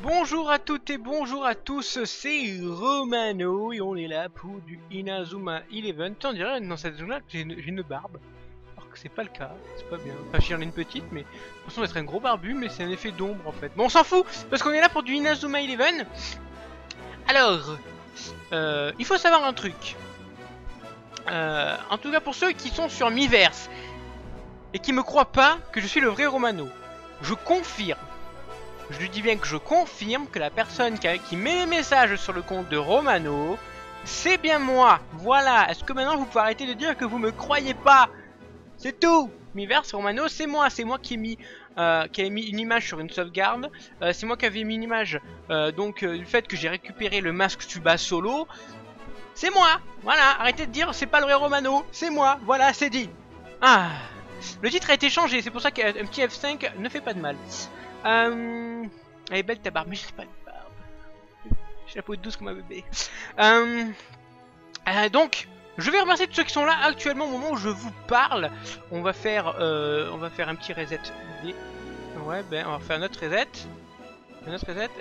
Bonjour à toutes et bonjour à tous, c'est Romano et on est là pour du Inazuma Eleven. On dirait dans cette zone là que j'ai une barbe, alors que c'est pas le cas, c'est pas bien. Enfin j'en ai une petite mais de toute façon d'être un gros barbu, mais c'est un effet d'ombre en fait. Bon on s'en fout parce qu'on est là pour du Inazuma Eleven. Alors, il faut savoir un truc. En tout cas pour ceux qui sont sur Miiverse et qui me croient pas que je suis le vrai Romano, je confirme. Je lui dis bien que je confirme que la personne qui met les messages sur le compte de Romano, c'est bien moi. Voilà. Est-ce que maintenant vous pouvez arrêter de dire que vous me croyez pas? C'est tout. Miiverse Romano, c'est moi. C'est moi qui ai mis, une image sur une sauvegarde. C'est moi qui avais mis une image du fait que j'ai récupéré le masque Tuba solo. C'est moi. Voilà. Arrêtez de dire c'est pas le vrai Romano. C'est moi. Voilà, c'est dit. Ah. Le titre a été changé. C'est pour ça qu'un petit F5 ne fait pas de mal. Elle est belle ta barbe, mais j'ai pas de barbe. J'ai la peau douce comme un bébé. Donc, je vais remercier tous ceux qui sont là actuellement au moment où je vous parle. On va faire un petit reset. Ouais, ben on va faire notre reset.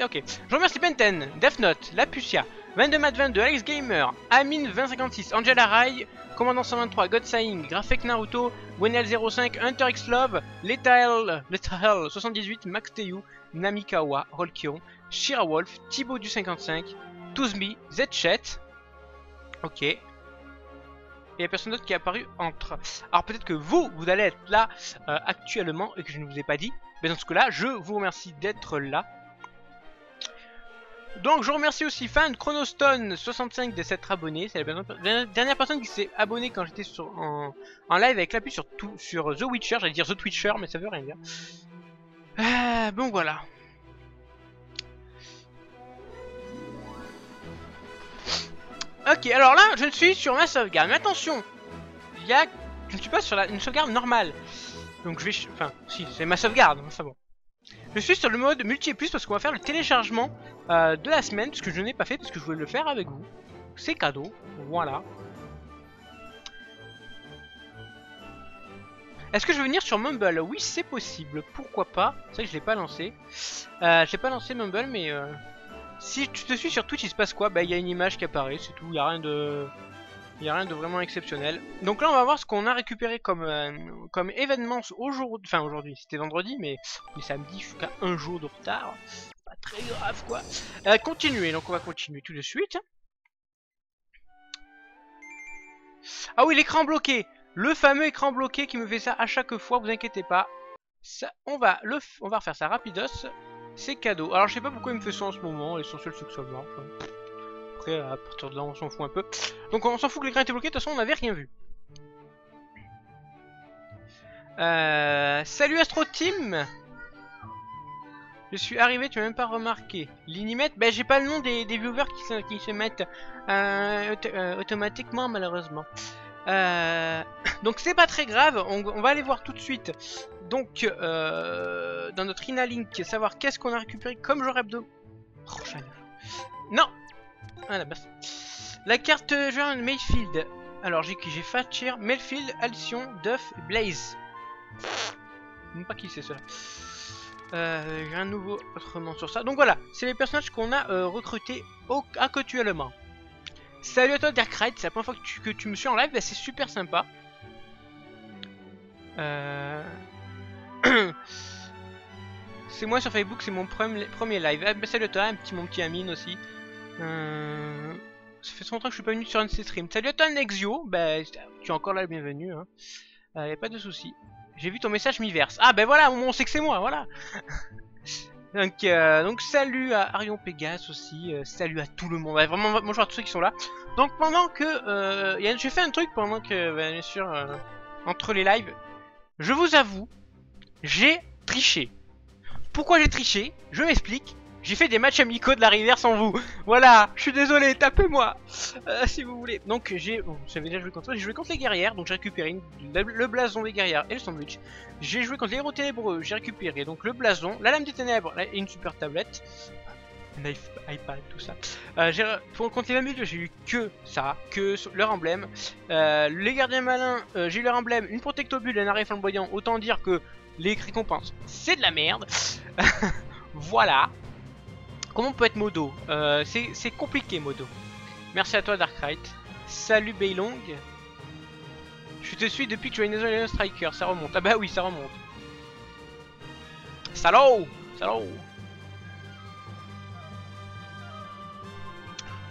Ok. Je remercie Benten, Death Note, Lapucia, 22mat22, Alex Gamer, Amine2056, Angela Rai, Commandant 123, Godsaing, Graphic Naruto, Wenel05, Hunter X Love, Lethal 78, Max Teyu, Namikawa, Rolkion, Shira Wolf, Thibaut du 55, Tuzmi, Zchat. Ok. Et il n'y a personne d'autre qui est apparu entre. Alors peut-être que vous allez être là actuellement et que je ne vous ai pas dit. Mais dans ce cas-là, je vous remercie d'être là. Donc je remercie aussi Fan Chronostone65 de s'être abonné. C'est la dernière personne qui s'est abonnée quand j'étais en live avec l'appui sur The Witcher. J'allais dire The Twitcher mais ça veut rien dire. Bon voilà. Ok, alors là je suis sur ma sauvegarde. Mais attention, je ne suis pas sur une sauvegarde normale. Donc je vais... Enfin si, c'est ma sauvegarde, enfin bon. Je suis sur le mode multi et plus parce qu'on va faire le téléchargement de la semaine, parce que je n'ai pas fait, parce que je voulais le faire avec vous. C'est cadeau, voilà. Est-ce que je vais venir sur Mumble? Oui, c'est possible, pourquoi pas. C'est vrai que je l'ai pas lancé. Je l'ai pas lancé Mumble, mais si tu te suis sur Twitch, il se passe quoi? Bah, il y a une image qui apparaît, c'est tout, il n'y a rien de... Il n'y a rien de vraiment exceptionnel. Donc là on va voir ce qu'on a récupéré comme événement aujourd'hui. Enfin aujourd'hui, c'était vendredi, mais samedi, je suis qu'à un jour de retard. Pas très grave quoi. Continuer, donc on va continuer tout de suite. Ah oui, l'écran bloqué. Le fameux écran bloqué qui me fait ça à chaque fois, vous inquiétez pas. Ça, on va refaire ça rapidos. C'est cadeau. Alors je sais pas pourquoi il me fait ça en ce moment, l'essentiel c'est que ça marche. Après, à partir de là on s'en fout un peu. Donc on s'en fout que l'écran était bloqué, de toute façon on n'avait rien vu. Salut Astro Team. Je suis arrivé, tu m'as même pas remarqué. Linimètre, ben j'ai pas le nom des viewers qui se mettent automatiquement malheureusement. Donc c'est pas très grave, on va aller voir tout de suite. Donc dans notre Inalink, savoir qu'est-ce qu'on a récupéré comme joueur hebdo. Oh, non. Ah, la carte joueur Mayfield. Alors j'ai qui? J'ai Thatcher, Melfield, Alcyon, Duff, Blaze. Même pas qui c'est cela. J'ai un nouveau autrement sur ça. Donc voilà, c'est les personnages qu'on a recrutés actuellement. Salut à toi Darkride, c'est la première fois que tu me suis en live, bah, c'est super sympa. C'est moi sur Facebook, c'est mon premier live. Ah, bah, salut à toi, mon petit Amine aussi. Ça fait longtemps que je suis pas venu sur un de ces streams. Salut à toi Nexio, bah, tu es encore là le bienvenu. Hein. Y a pas de souci. J'ai vu ton message Miiverse. Ah ben voilà, on sait que c'est moi, voilà. donc salut à Arion Pégase aussi, salut à tout le monde. Ouais, vraiment bonjour à tous ceux qui sont là. Donc pendant que j'ai fait un truc pendant que bien sûr entre les lives, je vous avoue, j'ai triché. Pourquoi j'ai triché? Je m'explique. J'ai fait des matchs amicaux de la rivière sans vous. Voilà, je suis désolé, tapez-moi si vous voulez. Donc j'avais déjà joué contre eux, j'ai joué contre les guerrières, donc j'ai récupéré le blason des guerrières et le sandwich. J'ai joué contre les héros ténébreux, j'ai récupéré donc le blason, la lame des ténèbres et une super tablette. Un iPad, tout ça. Contre les Mammuthes, j'ai eu que ça, que leur emblème. Les gardiens malins, j'ai eu leur emblème, une protectobule et un arrêt flamboyant. Autant dire que les récompenses, c'est de la merde. Voilà. Comment on peut être modo? C'est compliqué, modo. Merci à toi, Darkright. Salut, Beilong. Je te suis depuis que tu as une Alien Striker. Ça remonte. Ah bah oui, ça remonte. Salaud! Salaud!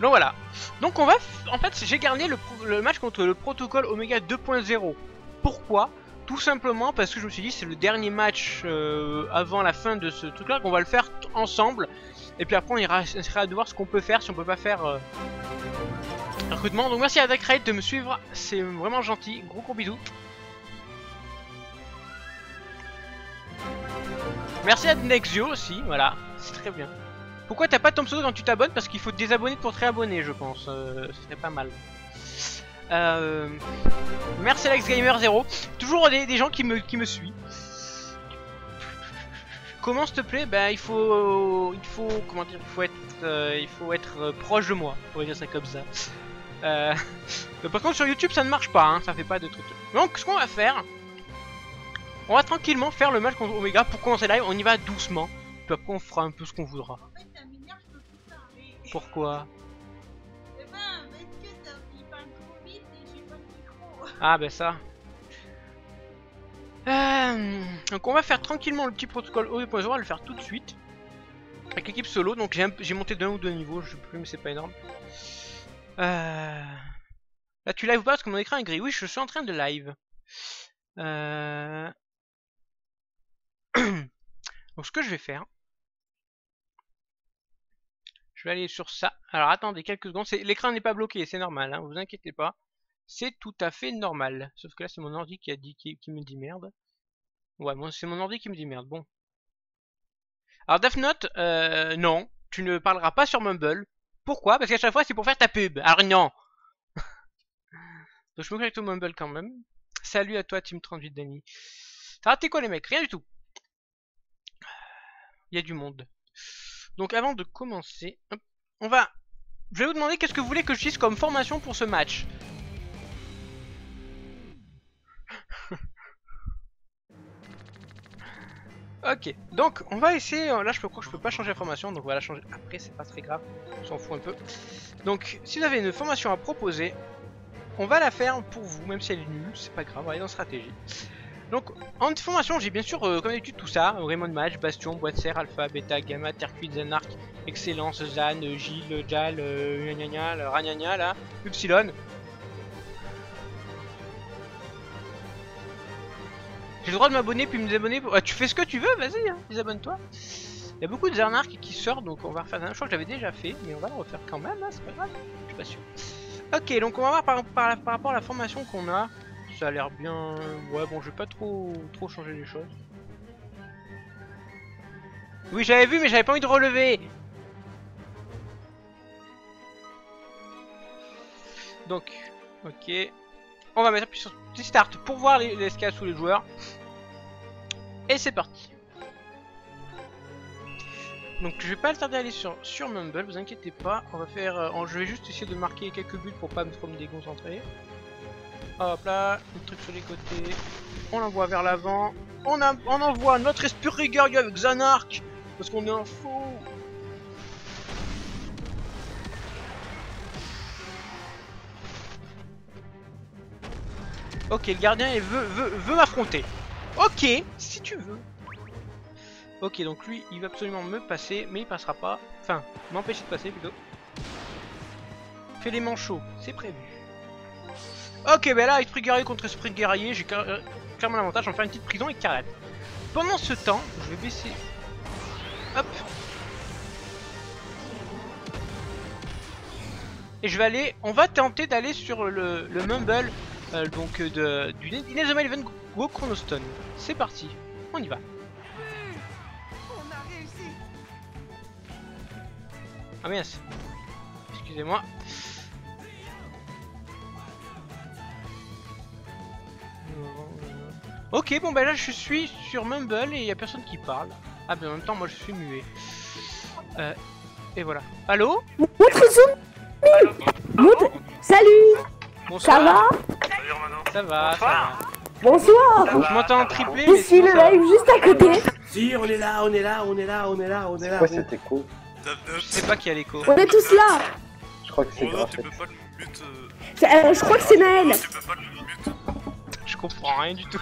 Donc voilà. Donc on va... En fait, j'ai gagné le match contre le protocole Omega 2.0. Pourquoi? Tout simplement parce que je me suis dit c'est le dernier match avant la fin de ce truc là qu'on va le faire ensemble. Et puis après on ira de voir ce qu'on peut faire si on peut pas faire recrutement. Donc merci à Darkright de me suivre, c'est vraiment gentil, gros bisous. Merci à Nexio aussi, voilà, c'est très bien. Pourquoi t'as pas ton pseudo quand tu t'abonnes? Parce qu'il faut te désabonner pour te réabonner je pense, ce serait pas mal. Merci Alex Gamer 0. Toujours des gens qui me suivent. Comment s'il te plaît? Bah il faut comment dire, il faut être proche de moi, on va dire ça comme ça. Par contre sur YouTube ça ne marche pas, hein, ça fait pas de trucs. Donc ce qu'on va faire, on va tranquillement faire le match contre Omega pour commencer live. On y va doucement. Puis après on fera un peu ce qu'on voudra. En fait, t'as mis je peux plus parler. Pourquoi? Eh ben, parce que il parle trop vite et j'ai pas de micro. Ah bah ça. Donc on va faire tranquillement le petit protocole O2.0, on va le faire tout de suite. Avec l'équipe solo, donc j'ai monté d'un ou deux niveaux, je sais plus mais c'est pas énorme. Là tu live ou pas parce que mon écran est gris? Oui je suis en train de live. Donc ce que je vais faire, je vais aller sur ça. Alors attendez quelques secondes, l'écran n'est pas bloqué, c'est normal, hein, vous inquiétez pas. C'est tout à fait normal. Sauf que là c'est mon ordi qui me dit merde. Ouais, c'est mon ordi qui me dit merde, bon. Alors Death Note, non, tu ne parleras pas sur Mumble. Pourquoi? Parce qu'à chaque fois c'est pour faire ta pub. Alors non. Donc je me connecte au Mumble quand même. Salut à toi Team 38 Dany. T'as raté quoi les mecs? Rien du tout. Il y a du monde. Donc avant de commencer, hop, je vais vous demander qu'est-ce que vous voulez que je dise comme formation pour ce match. Ok, donc on va essayer, là je crois que je peux pas changer la formation, donc on va la changer après, c'est pas très grave, on s'en fout un peu. Donc si vous avez une formation à proposer, on va la faire pour vous, même si elle est nulle, c'est pas grave, on va aller dans stratégie. Donc en formation j'ai bien sûr comme d'habitude tout ça, Raymond Match, Bastion, Boîte Serre, Alpha, Beta, Gamma, Terquid, Zanark, Excellence, Zan, Gilles, Jal, Gnagnagna, Ragnagna là, Upsilon. J'ai le droit de m'abonner puis me désabonner. Ah, tu fais ce que tu veux, vas-y, hein, désabonne-toi. Il y a beaucoup de Zanark qui sortent, donc on va refaire un choix que j'avais déjà fait, mais on va le refaire quand même, hein, c'est pas grave, je suis pas sûr. Ok, donc on va voir par rapport à la formation qu'on a. Ça a l'air bien... Ouais, bon, je vais pas trop changer les choses. Oui, j'avais vu, mais j'avais pas envie de relever. Donc, ok. On va mettre sur petit start pour voir les scales sous les joueurs. Et c'est parti. Donc je vais pas le tarder à aller sur Mumble, vous inquiétez pas. On va faire, je vais juste essayer de marquer quelques buts pour pas trop me déconcentrer. Hop là, le truc sur les côtés. On l'envoie vers l'avant. On envoie notre esprit guerrier avec Zanark parce qu'on est un fou. Ok, le gardien il veut m'affronter. Ok, si tu veux. Ok, donc lui, il va absolument me passer, mais il passera pas. Enfin, m'empêcher de passer plutôt. Fais les manchots, c'est prévu. Ok, ben là, esprit guerrier contre esprit guerrier, j'ai clairement l'avantage d'en faire une petite prison et carrette. Pendant ce temps, je vais baisser. Hop. Et je vais aller, on va tenter d'aller sur le Mumble. Donc du Inazuma Eleven Go Chronostone. C'est parti, on y va. On a réussi. Ah mince. Excusez-moi. Ok, bon bah là je suis sur Mumble et il y a personne qui parle. Ah mais en même temps moi je suis muet. Et voilà. Allô? Salut. Bonsoir. Ça va? Ça va, ça va. Bonsoir. Je m'entends en triplé Je mais suis sinon le ça va. live juste à côté. Si, on est là, on est là, on est là, on est là, on est là. Ouais, c'était cool. Je sais pas qui a l'écho. On est tous là. Je crois que c'est grave. tu peux pas le mute. Je crois que c'est Naël. Tu peux pas le mute. Je comprends rien du tout.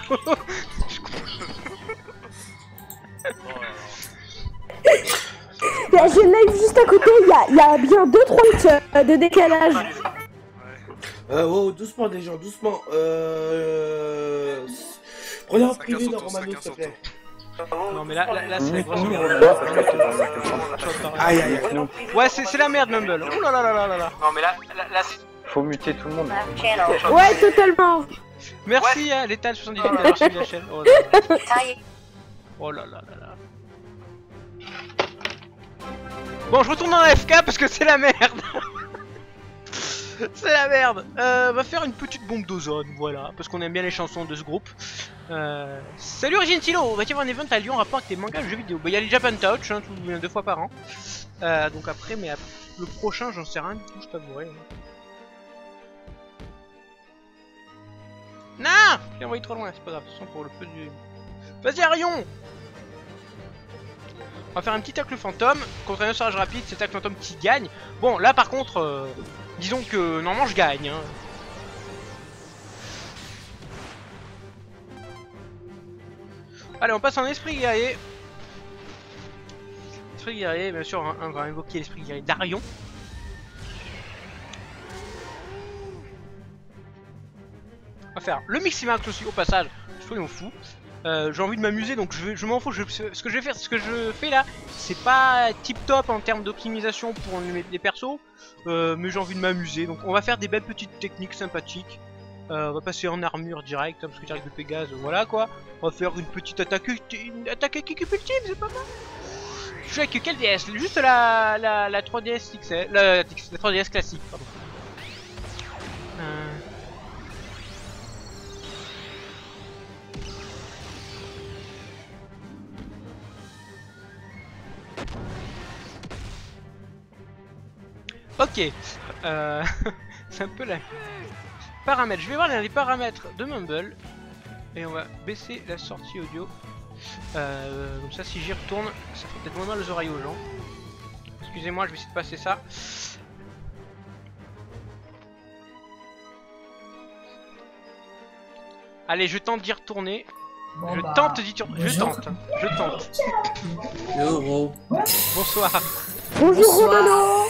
J'ai le live juste à côté. Il y a bien 2-3 minutes de décalage. Oh, doucement les gens, doucement. Prenez en Chacun privé son dans tour, Romano, chacun s'il te son plaît. Non mais là c'est la grosse merde. Aïe, aïe, aïe. Ouais c'est la merde Mumble. Ouh là là là là là. Non mais là c'est... Faut muter tout le monde. Ouais, totalement. Merci à l'étal 78 d'avoir suivi la chaîne. Oh là là. Oh là là là là. Bon je retourne dans la FK parce que c'est la merde. C'est la merde. On va faire une petite bombe d'ozone, voilà, parce qu'on aime bien les chansons de ce groupe. Salut Origin Tilo, va y avoir un event à Lyon en rapport avec tes mangas de jeux vidéo. Bah il y a les Japan Touch, hein, 2 fois par an. Donc après, mais après, le prochain j'en sais rien du tout, je t'avouerai. Non, j'ai envoyé trop loin, c'est pas grave, de toute façon pour le peu du... Vas-y Arion. On va faire un petit tacle fantôme, contre un charge rapide, c'est tacle fantôme qui gagne. Bon là par contre... disons que normalement je gagne. Hein. Allez, on passe en esprit guerrier. Esprit guerrier, bien sûr, on va invoquer l'esprit guerrier d'Arion. On va faire le Miximax aussi au passage, soyons fous. J'ai envie de m'amuser donc je m'en fous. Ce que je fais là, c'est pas tip top en termes d'optimisation pour les persos, mais j'ai envie de m'amuser. Donc on va faire des belles petites techniques sympathiques. On va passer en armure direct, hein, parce que direct de Pégase, voilà quoi. On va faire une petite attaque, équipe ultime, c'est pas mal. Je suis avec quelle DS? Juste la 3DS XL, la 3DS classique, pardon. Ok, c'est un peu la... Paramètres, je vais voir les paramètres de Mumble. Et on va baisser la sortie audio. Comme ça si j'y retourne, ça fait peut-être moins mal aux oreilles aux gens. Excusez-moi, je vais essayer de passer ça. Allez, je tente d'y retourner. Je tente d'y retourner. Je tente. Bonsoir. Bonjour Romano.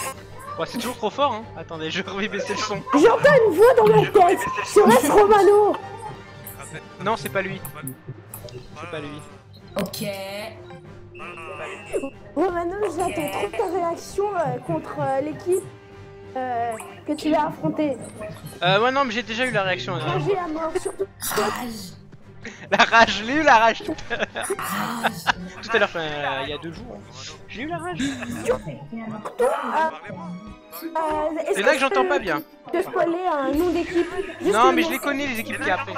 Ouais, c'est toujours trop fort, hein. Attendez, je vais baisser le son. J'entends une voix dans ma tête. Serait-ce Romano? Non, c'est pas lui. C'est pas lui. Ok. Romano, j'attends trop ta réaction contre l'équipe que tu vas affronter. Ouais, non, mais j'ai déjà eu la réaction. Ragé à mort, surtout. Rage. La rage, je l'ai eu la rage tout à l'heure. Rage. Tout à l'heure, il y a 2 jours. J'ai eu la rage. C'est là que j'entends pas bien. Te spoiler un nom d'équipe. Non, mais je les connais, les équipes qui après.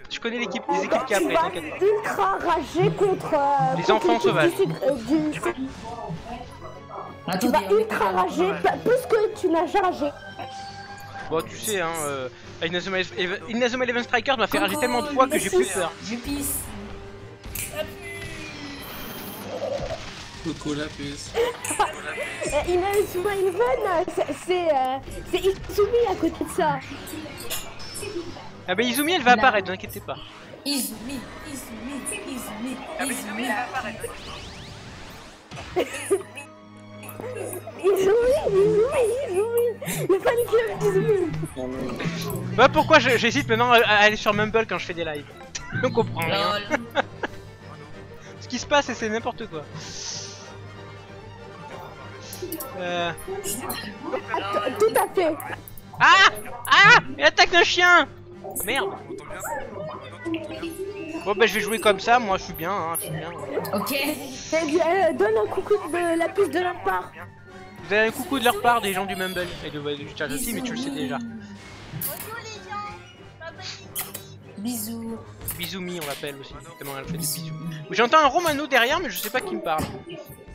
Je connais les équipes qui Tu après, vas t'inquiète pas. ultra rager contre Les enfants sauvages. tu Attendez, vas ultra rager plus que tu n'as jamais ragé. Bon, tu sais, hein, Inazuma Eleven Striker m'a fait rager tellement de fois que j'ai plus peur. Je pisse. Coucou la puce. Inazuma Eleven, c'est Izumi à côté de ça. Ah bah Izumi elle va apparaître, ne inquiétez pas. Izumi. Izumi. Le fan club d'Izumi. Bah pourquoi j'hésite maintenant à aller sur Mumble quand je fais des lives. On comprend rien. Lol. Ce qui se passe c'est n'importe quoi. Tout à fait. Ah, il attaque d'un chien. Merde. Bon bah je vais jouer comme ça, moi je suis bien, hein, je suis bien. Ok. Donne un coucou de la puce de leur part. Vous avez un coucou de leur part des gens du Mumble et du chat aussi, mais tu le sais déjà. Bonjour les gens. Bye bye. Bisous. Bisoumi on l'appelle aussi, tellement elle fait des bisous. J'entends un Romano derrière mais je sais pas qui me parle.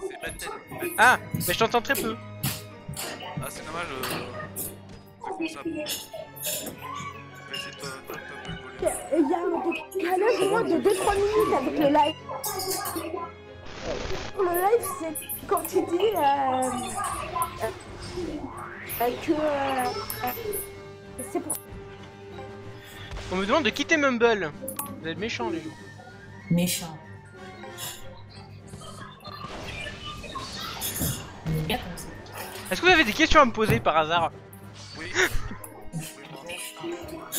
C'est Benton. Ah, mais je t'entends très peu. Ah, c'est dommage. Ça commence à. Je vais essayer de top le volume. Il y a un décalage au moins de 2-3 minutes avec le live. Le live, c'est quand tu dis que c'est pour. On me demande de quitter Mumble. Vous êtes méchants les gens. Méchant. On est bien comme ça. Est-ce que vous avez des questions à me poser par hasard? Oui.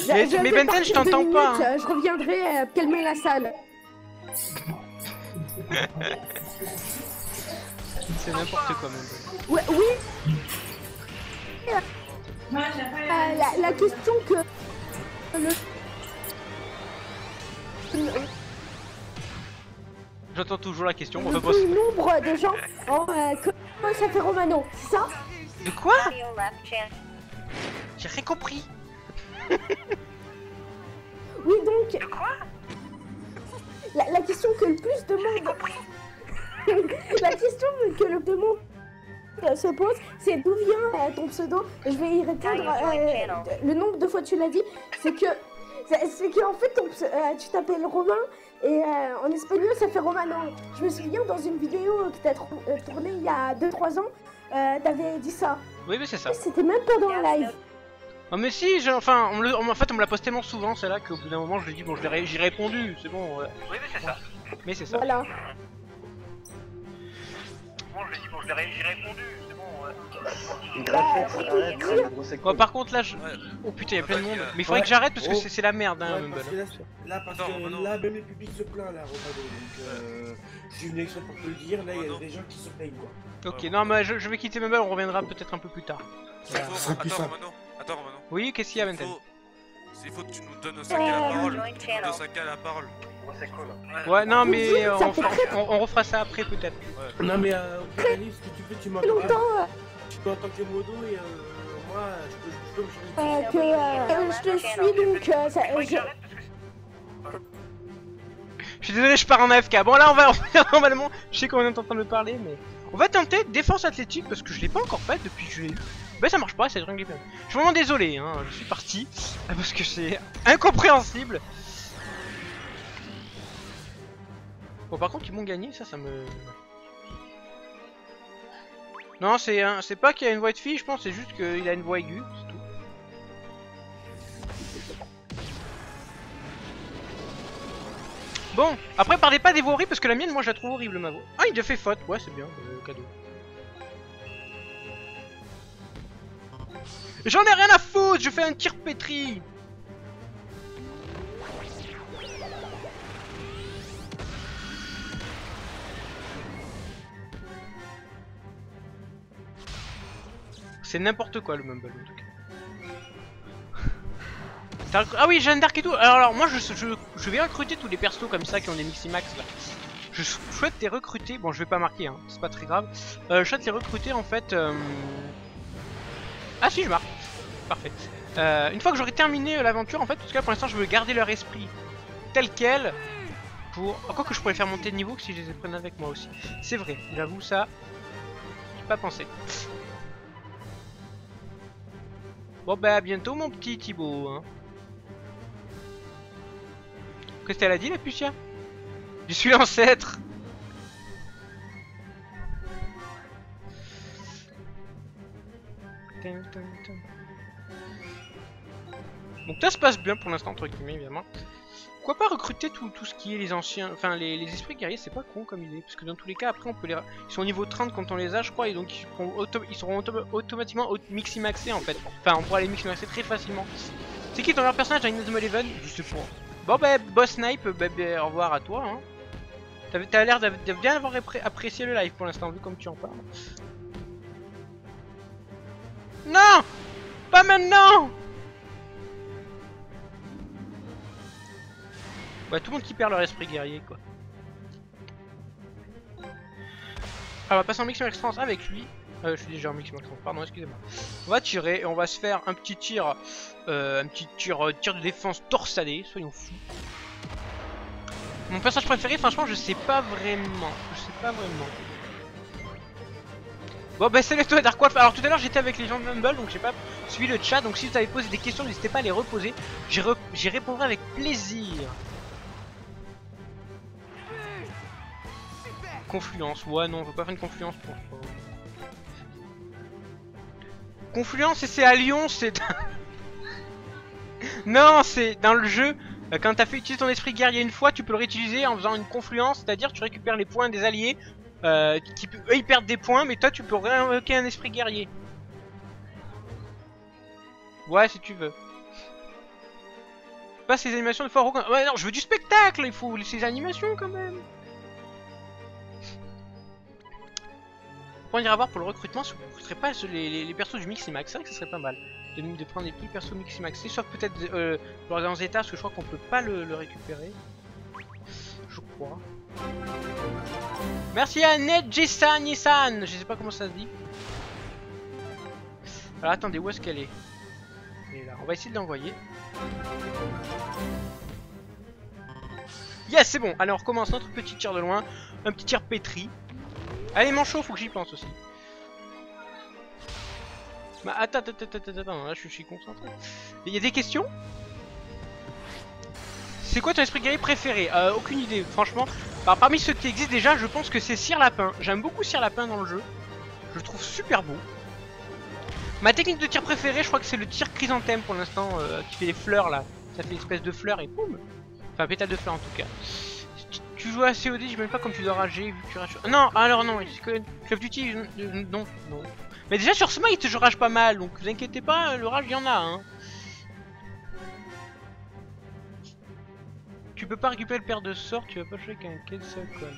Mais Je fais Benton, partir je t'entends 2 pas, minutes, Je reviendrai calmer la salle. C'est n'importe quoi Mumble. Ouais, oui. La question que J'entends toujours la question, on va le pas. plus nombre de gens comment ça fait Romano, c'est ça? De quoi? J'ai rien compris. Oui, donc. De quoi? La question que le plus de monde. La question que le plus de monde se pose, c'est d'où vient ton pseudo. Je vais y répondre. Le nombre de fois tu l'as dit, c'est que en fait tu t'appelles Romain et en espagnol ça fait Romano. Je me souviens dans une vidéo que t'as tournée il y a 2-3 ans, t'avais dit ça. Oui, mais c'est ça. C'était même pas dans le live. Oh mais si, enfin, en fait on me l'a posté tellement souvent celle-là qu'au bout d'un moment je lui ai dit bon j'ai répondu, c'est bon. Oui mais c'est ça. Mais c'est ça. Voilà. Bon je lui ai dit bon j'ai répondu, c'est bon. Bah, Par contre là oh putain y'a plein de monde. Mais il faudrait que j'arrête parce que c'est la merde hein Ouais, Mumble. parce que parce Attends, que Romano. là, même le public se plaint là, Romano. Donc, je suis venu exprès pour te le dire. Là, il y a Romano. des gens qui se plaignent quoi. Ok, non mais je vais quitter Mumble, on reviendra peut-être un peu plus tard. Attends, Romano. Attends, Romano. Oui, qu'est-ce qu'il y a Benton? Il faut que tu nous donnes Osaka la parole. Osaka la parole. C'est cool. Ouais, non mais Ça fait très on refera ça après peut-être. Non, mais Alice, ce que tu fais, tu m'entends longtemps en tant que modo et moi, je peux me changer. que je te suis donc Je suis désolé, je pars en AFK. Bon là on va normalement, je sais qu'on est en train de parler mais on va tenter défense athlétique parce que je l'ai pas encore fait depuis que je l'ai eu. Bah ça marche pas, c'est dingue. Je suis vraiment désolé hein, je suis parti parce que c'est incompréhensible. Bon par contre ils m'ont gagné, ça me... Non c'est pas qu'il y a une voix de fille, je pense c'est juste qu'il a une voix aiguë, c'est tout. Bon, après parlez pas des voix horribles parce que la mienne moi je la trouve horrible ma voix. Ah il a fait faute, ouais c'est bien, cadeau. J'en ai rien à foutre, je fais un tir pétri. C'est n'importe quoi le Mumble en tout cas. Ah oui, Jeanne d'Arc et tout. Alors moi je vais recruter tous les persos comme ça qui ont des Miximax là. Je souhaite les recruter. Bon je vais pas marquer hein, c'est pas très grave. Je souhaite les recruter en fait. Ah si je marque. Parfait. Une fois que j'aurai terminé l'aventure en fait, parce que là pour l'instant je veux garder leur esprit tel quel. Pour. Encore que je pourrais faire monter de niveau que si je les prenne avec moi aussi. C'est vrai, j'avoue ça. J'ai pas pensé. Bon bah à bientôt mon petit Thibaut hein. Qu'est-ce qu'elle a dit la Pucia? Je suis l'ancêtre. Donc ça se passe bien pour l'instant entre guillemets évidemment. Pourquoi pas recruter tout ce qui est les anciens, enfin les esprits guerriers, c'est pas con comme idée, parce que dans tous les cas après on peut les, ils sont au niveau 30 quand on les a je crois, et donc ils seront automatiquement miximaxés en fait. Enfin on pourra les miximaxer très facilement. C'est qui ton meilleur personnage dans Inazuma Eleven? Je sais pas. Bon bah Boss Snipe, bah, au revoir à toi hein. T'as l'air de bien avoir apprécié le live pour l'instant vu comme tu en parles. Non! Pas maintenant! Ouais, tout le monde qui perd leur esprit guerrier, quoi. Alors, on va passer en mix max trans avec lui. Je suis déjà en mix max trans, pardon, excusez-moi. On va tirer et on va se faire un petit tir, tir de défense torsadé, soyons fous. Mon personnage préféré, franchement, je sais pas vraiment. Bon bah salut toi Dark Wolf. Alors tout à l'heure j'étais avec les gens de Mumble, donc j'ai pas suivi le chat, donc si vous avez posé des questions n'hésitez pas à les reposer, j'y répondrai avec plaisir. Confluence, ouais non je veux pas faire une confluence pour ça. Confluence et c'est à Lyon, c'est... Non c'est dans le jeu, quand t'as fait utiliser ton esprit guerrier une fois, tu peux le réutiliser en faisant une confluence, c'est-à-dire tu récupères les points des alliés. Eux ils perdent des points mais toi tu peux réinvoquer un esprit guerrier. Ouais si tu veux. Pas ces animations de foire. Ouais non je veux du spectacle, il faut ces animations quand même. On ira voir pour le recrutement si vous ne recruterez pas les persos du Miximax, c'est vrai que ce serait pas mal de prendre des petits persos Miximaxés, sauf peut-être dans Zeta parce que je crois qu'on peut pas le récupérer. Je crois. Merci à Nedjisan Nissan, je sais pas comment ça se dit. Alors attendez, où est-ce qu'elle est? Elle est là, on va essayer de l'envoyer. Yes, c'est bon, allez on recommence notre petit tir de loin, un petit tir pétri. Allez manchot, faut que j'y pense aussi. Bah attends, là je suis concentré. Il y a des questions? C'est quoi ton esprit guerrier préféré? Aucune idée, franchement. Alors, parmi ceux qui existent déjà, je pense que c'est Cire Lapin. J'aime beaucoup Cire Lapin dans le jeu. Je le trouve super beau. Ma technique de tir préférée, je crois que c'est le tir chrysanthème pour l'instant, qui fait les fleurs là. Ça fait une espèce de fleurs et boum. Enfin, pétale de fleurs en tout cas. Tu joues à COD, je même pas comme tu dois rager vu que tu rages. Non, alors non, Call of Duty, non. Mais déjà sur Smite, je rage pas mal, donc vous inquiétez pas, le rage il y en a, hein. Tu peux pas récupérer le paire de sorts, tu vas pas jouer avec un Quetzalcoatl.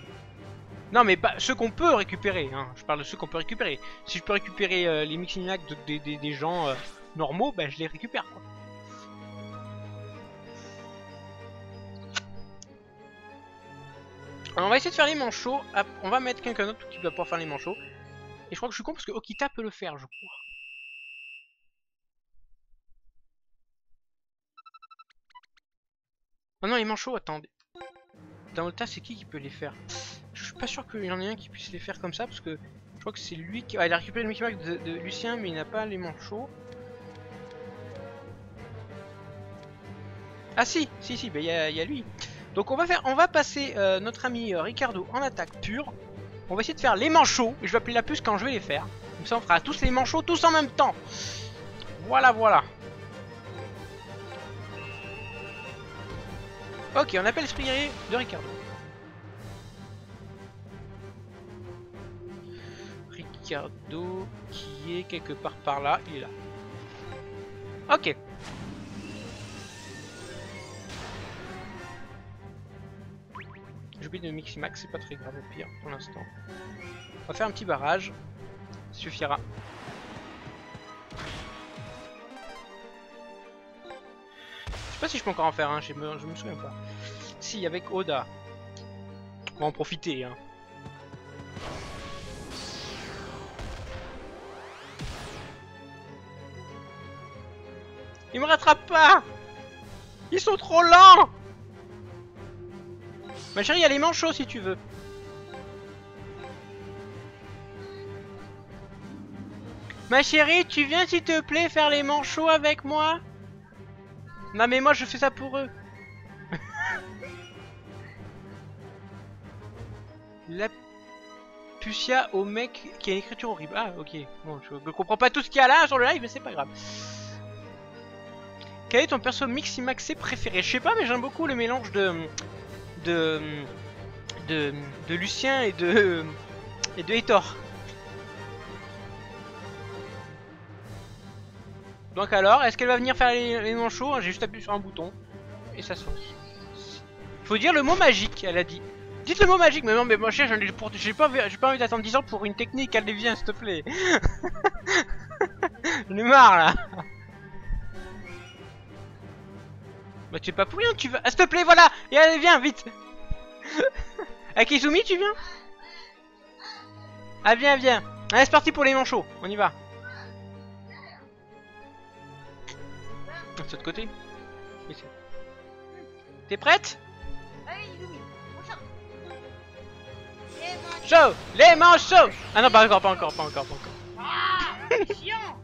Non mais pas ceux qu'on peut récupérer, hein. Je parle de ceux qu'on peut récupérer. Si je peux récupérer les Mixinac des gens normaux, bah je les récupère quoi. Alors, on va essayer de faire les manchots, on va mettre quelqu'un d'autre qui va pouvoir faire les manchots. Et je crois que je suis con parce que Okita peut le faire je crois. Oh non les manchots, attendez. Dans le tas c'est qui peut les faire? Je suis pas sûr qu'il y en ait un qui puisse les faire comme ça parce que je crois que c'est lui qui... Ah, il a récupéré le Mickey Mac de Lucien mais il n'a pas les manchots. Ah si, bah il y a lui. Donc on va passer notre ami Ricardo en attaque pure. On va essayer de faire les manchots. Et je vais appeler la puce quand je vais les faire. Comme ça on fera tous les manchots tous en même temps. Voilà. Ok, on appelle l'esprit guerrier de Ricardo. Ricardo qui est quelque part par là, il est là. Ok. J'ai oublié de Miximax, c'est pas très grave au pire pour l'instant. On va faire un petit barrage. Ça suffira. Je sais pas si je peux encore en faire un, je me souviens pas. Si, avec Oda. On va en profiter, hein. Ils me rattrapent pas! Ils sont trop lents! Ma chérie, il y a les manchots si tu veux. Ma chérie, tu viens s'il te plaît faire les manchots avec moi? Non mais moi je fais ça pour eux. La Pucia au mec qui a une écriture horrible. Ah ok, bon je comprends pas tout ce qu'il y a là sur le live mais c'est pas grave. Quel est ton perso Miximaxé préféré? Je sais pas mais j'aime beaucoup le mélange de Lucien et de Hétor. Donc alors, est-ce qu'elle va venir faire les manchots? J'ai juste appuyé sur un bouton et ça se lance. Faut dire le mot magique, elle a dit. Dites le mot magique, mais non mais moi cher, j'ai pas envie d'attendre 10 ans pour une technique, allez viens s'il te plaît. J'en ai marre là. Bah tu es pas pour rien, tu vas... Ah s'il te plaît, voilà. Et allez, viens, vite. Akizumi, tu viens? Ah viens, viens. Allez, c'est parti pour les manchots, on y va. De l'autre côté. T'es prête? Allez, Izumi, on chante. Et moi, Chaud. Les manchots. Ah non, pas encore, pas encore, pas encore, pas encore. ah, c'est chiant.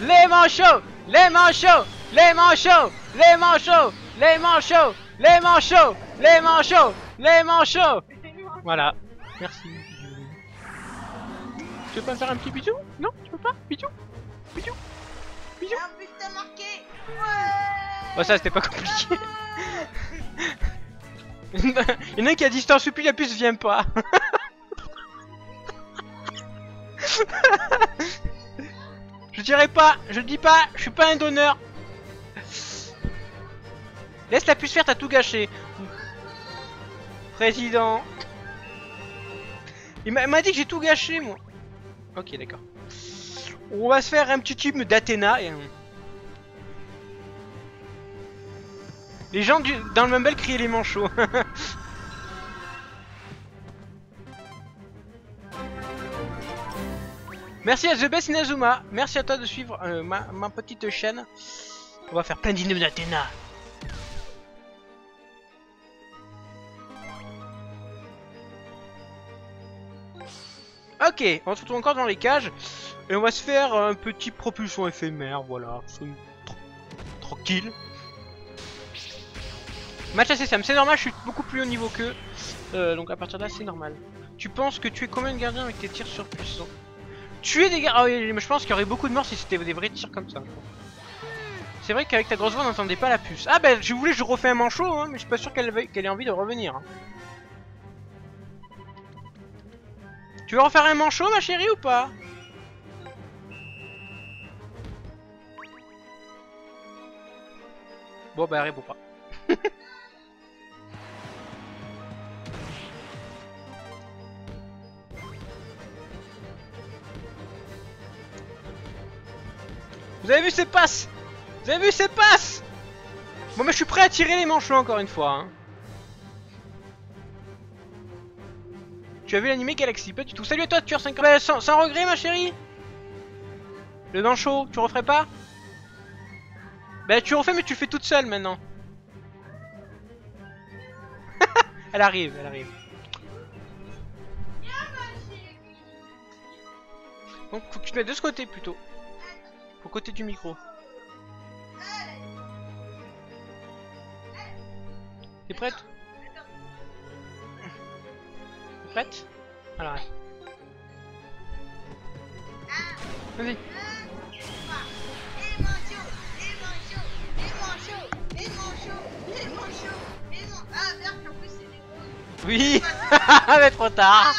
Les manchots. Les manchots. Les manchots. Les manchots. Les manchots. Les manchots. Les manchots. Les manchots. Voilà. Merci. Tu veux pas me faire un petit bisou? Non, tu peux pas? Bisou? Bisou? Bisou? Un but de marqué. Ouais. Oh ça c'était pas compliqué. Il y en a un qui a dit je t'en supplie, la puce vient pas. Je dirais pas, je dis pas, je suis pas un donneur. Laisse la puce faire, t'as tout gâché. Président. Il m'a dit que j'ai tout gâché moi. Ok d'accord. On va se faire un petit tube d'Athéna et les gens dans le Mumble criaient les manchots. Merci à The Best Inazuma. Merci à toi de suivre ma petite chaîne. On va faire plein d'immeubles d'Athéna. Ok, on se retrouve encore dans les cages. Et on va se faire un petit propulsion éphémère. Voilà. Tranquille. Match assez simple, c'est normal, je suis beaucoup plus haut niveau qu'eux. Donc à partir de là, c'est normal. Tu penses que tu es combien de gardiens avec tes tirs surpuissants? Tuer des gardiens. Ah oui, mais je pense qu'il y aurait beaucoup de morts si c'était des vrais tirs comme ça. C'est vrai qu'avec ta grosse voix, on n'entendait pas la puce. Ah bah, je voulais, je refais un manchot, hein, mais je suis pas sûr qu'elle ait envie de revenir. Hein. Tu veux refaire un manchot, ma chérie, ou pas? Bon, bah, elle répond pas. Vous avez vu ces passes? Vous avez vu ces passes? Bon mais je suis prêt à tirer les manchots encore une fois hein. Tu as vu l'animé Galaxy? Pas du tout. Salut à toi tueur 5 bah, sans regret ma chérie. Le manchot, tu referais pas? Bah tu refais mais tu le fais toute seule maintenant. Elle arrive, elle arrive. Donc faut que tu te mettes de ce côté plutôt. Au côté du micro. T'es prête? T'es prête? Alors. Vas-y. Ah merde, en plus c'est des gros. Oui. Mais trop tard.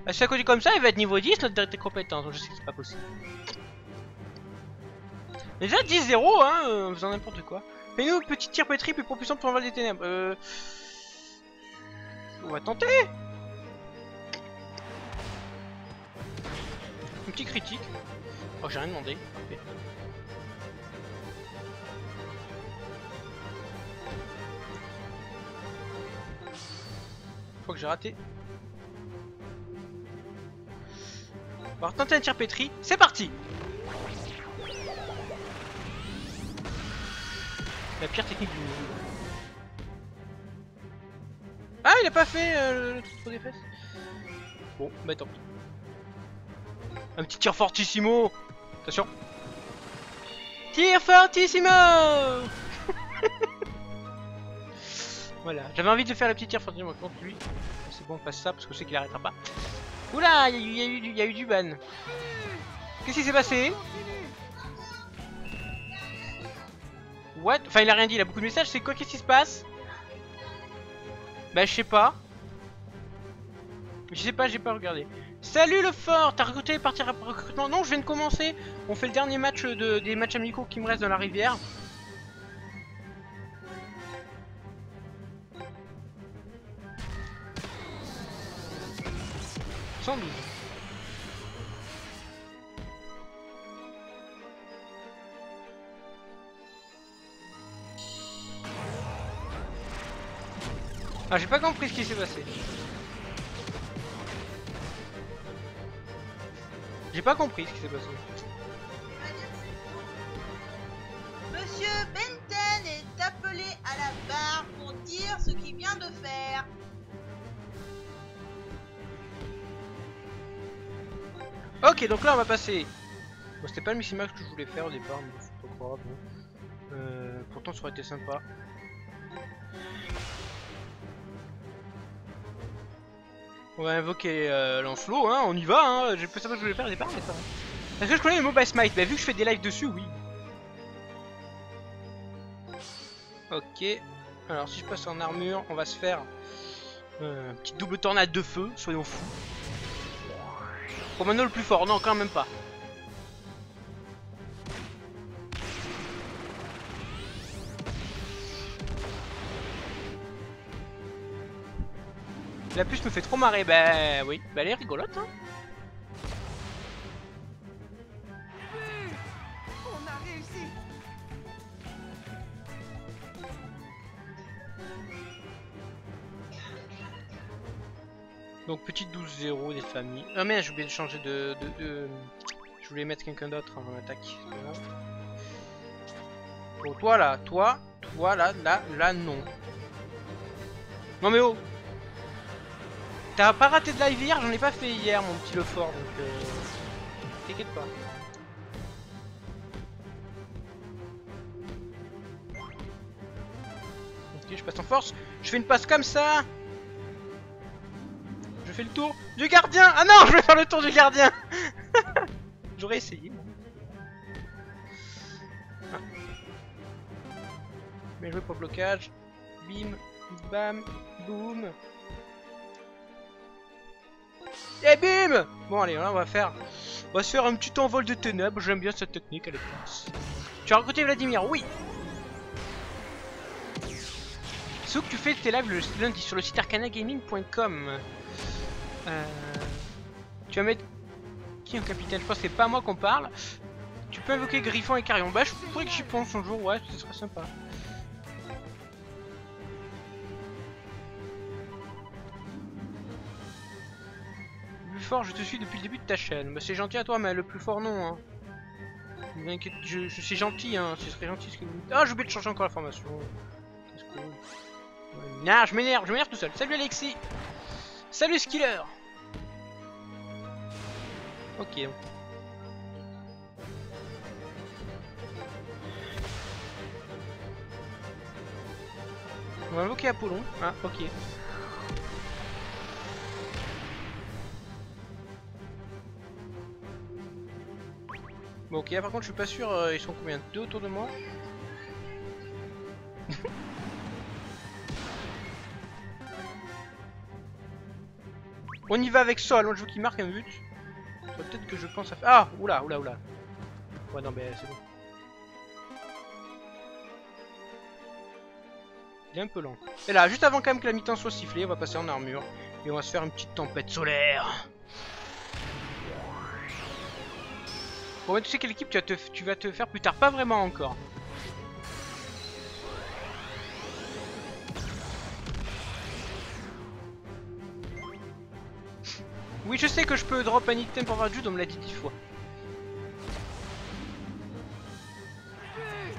Si ça continue comme ça, il va être niveau 10 notre compétence, donc je sais que c'est pas possible. Déjà 10-0 hein, en faisant n'importe quoi. Fais-nous petit tir pétri plus propulsant pour envoler des ténèbres. On va tenter. Un petit critique. Oh j'ai rien demandé. Parfait. Je crois que j'ai raté. On va retenter un tir pétri. C'est parti. La pire technique du monde. Ah il a pas fait le truc des fesses. Bon bah tant pis. Un petit tir fortissimo. Attention. Tir fortissimo. Voilà, j'avais envie de faire le petit tir fortissimo contre lui. C'est bon, on passe ça parce que je sais qu'il arrêtera pas. Oula, il y a eu du ban. Qu'est-ce qui s'est passé? What? Enfin, il a rien dit, il a beaucoup de messages. C'est quoi? Qu'est-ce qui se passe? Bah, je sais pas. Je sais pas, j'ai pas regardé. Salut le fort! T'as recruté partir après recrutement? Non, je viens de commencer. On fait le dernier match des matchs amicaux qui me restent dans la rivière. 112. Ah, j'ai pas compris ce qui s'est passé. J'ai pas compris ce qui s'est passé. Monsieur Benten est appelé à la barre pour dire ce qu'il vient de faire. Ok, donc là on va passer. Bon, c'était pas le Missimax que je voulais faire au départ, mais c'est pas grave. Bon. Pourtant ça aurait été sympa. On va invoquer Lancelot, hein, on y va, hein. J'ai pas ça que je voulais faire au départ, mais ça va. Est-ce que je connais le Mobile Smite? Bah vu que je fais des lives dessus, oui. Ok. Alors si je passe en armure, on va se faire une petite double tornade de feu, soyons fous. Romano le plus fort, non quand même pas. La puce me fait trop marrer, bah oui, bah elle est rigolote hein. On a réussi. Donc petite 12-0 des familles. Ah mais j'ai oublié de changer de... Je voulais mettre quelqu'un d'autre en attaque. Bon toi là, toi là non. Non mais oh. T'as pas raté de live hier, j'en ai pas fait hier mon petit Lefort donc t'inquiète pas. Ok je passe en force, je fais une passe comme ça. Je fais le tour du gardien. Ah non, je vais faire le tour du gardien. J'aurais essayé. Ah. Bien joué pour le blocage. Bim, bam, boum. Et bim. Bon allez, là on va se faire un petit envol de ténèbres. J'aime bien cette technique, elle est classe. Tu as recruté Vladimir, oui. C'est où que tu fais tes lives le lundi sur le site arcanagaming.com. Tu vas mettre qui en capitaine? Je pense que c'est pas à moi qu'on parle. Tu peux invoquer Griffon et Carillon. Bah je pourrais que j'y pense un jour, ouais, ce serait sympa. Le plus fort, je te suis depuis le début de ta chaîne. Bah c'est gentil à toi, mais le plus fort non. Hein. Je suis gentil, hein. Ce serait gentil ce que vous dites. Ah j'ai oublié de changer encore la formation. Cool. Ouais. Nah, je m'énerve tout seul. Salut Alexis. Salut Skiller. Ok. On va invoquer Apollon. Ah, ok. Bon, ok, par contre, je suis pas sûr. Ils sont combien? Deux autour de moi? On y va avec Sol, on joue qui marque un but. Peut-être que je pense à faire... Ah, oula. Ouais, non, mais c'est bon. Il est un peu lent. Et là, juste avant quand même que la mi-temps soit sifflée, on va passer en armure. Et on va se faire une petite tempête solaire. Bon, tu sais quelle équipe tu vas te faire plus tard? Pas vraiment encore. Oui, je sais que je peux drop un item pour avoir Jude, on me l'a dit 10 fois.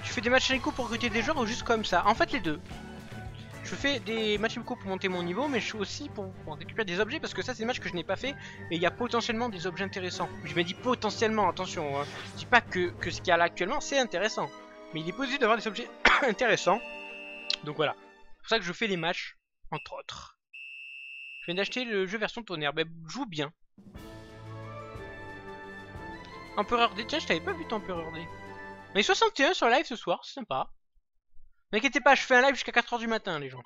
Tu fais des matchs amicaux pour recruter des joueurs ou juste comme ça? En fait, les deux. Je fais des matchs amicaux pour monter mon niveau, mais je fais aussi pour récupérer des objets parce que ça, c'est des matchs que je n'ai pas fait et il y a potentiellement des objets intéressants. Je me dis potentiellement, attention, hein. Je dis pas que ce qu'il y a là actuellement, c'est intéressant. Mais il est possible d'avoir des objets intéressants. Donc voilà. C'est pour ça que je fais les matchs, entre autres. Je viens d'acheter le jeu version tonnerre, bah joue bien. Empereur D, tiens je t'avais pas vu ton Empereur D. Mais 61 sur live ce soir, c'est sympa. N'inquiétez pas, je fais un live jusqu'à 4 h du matin les gens.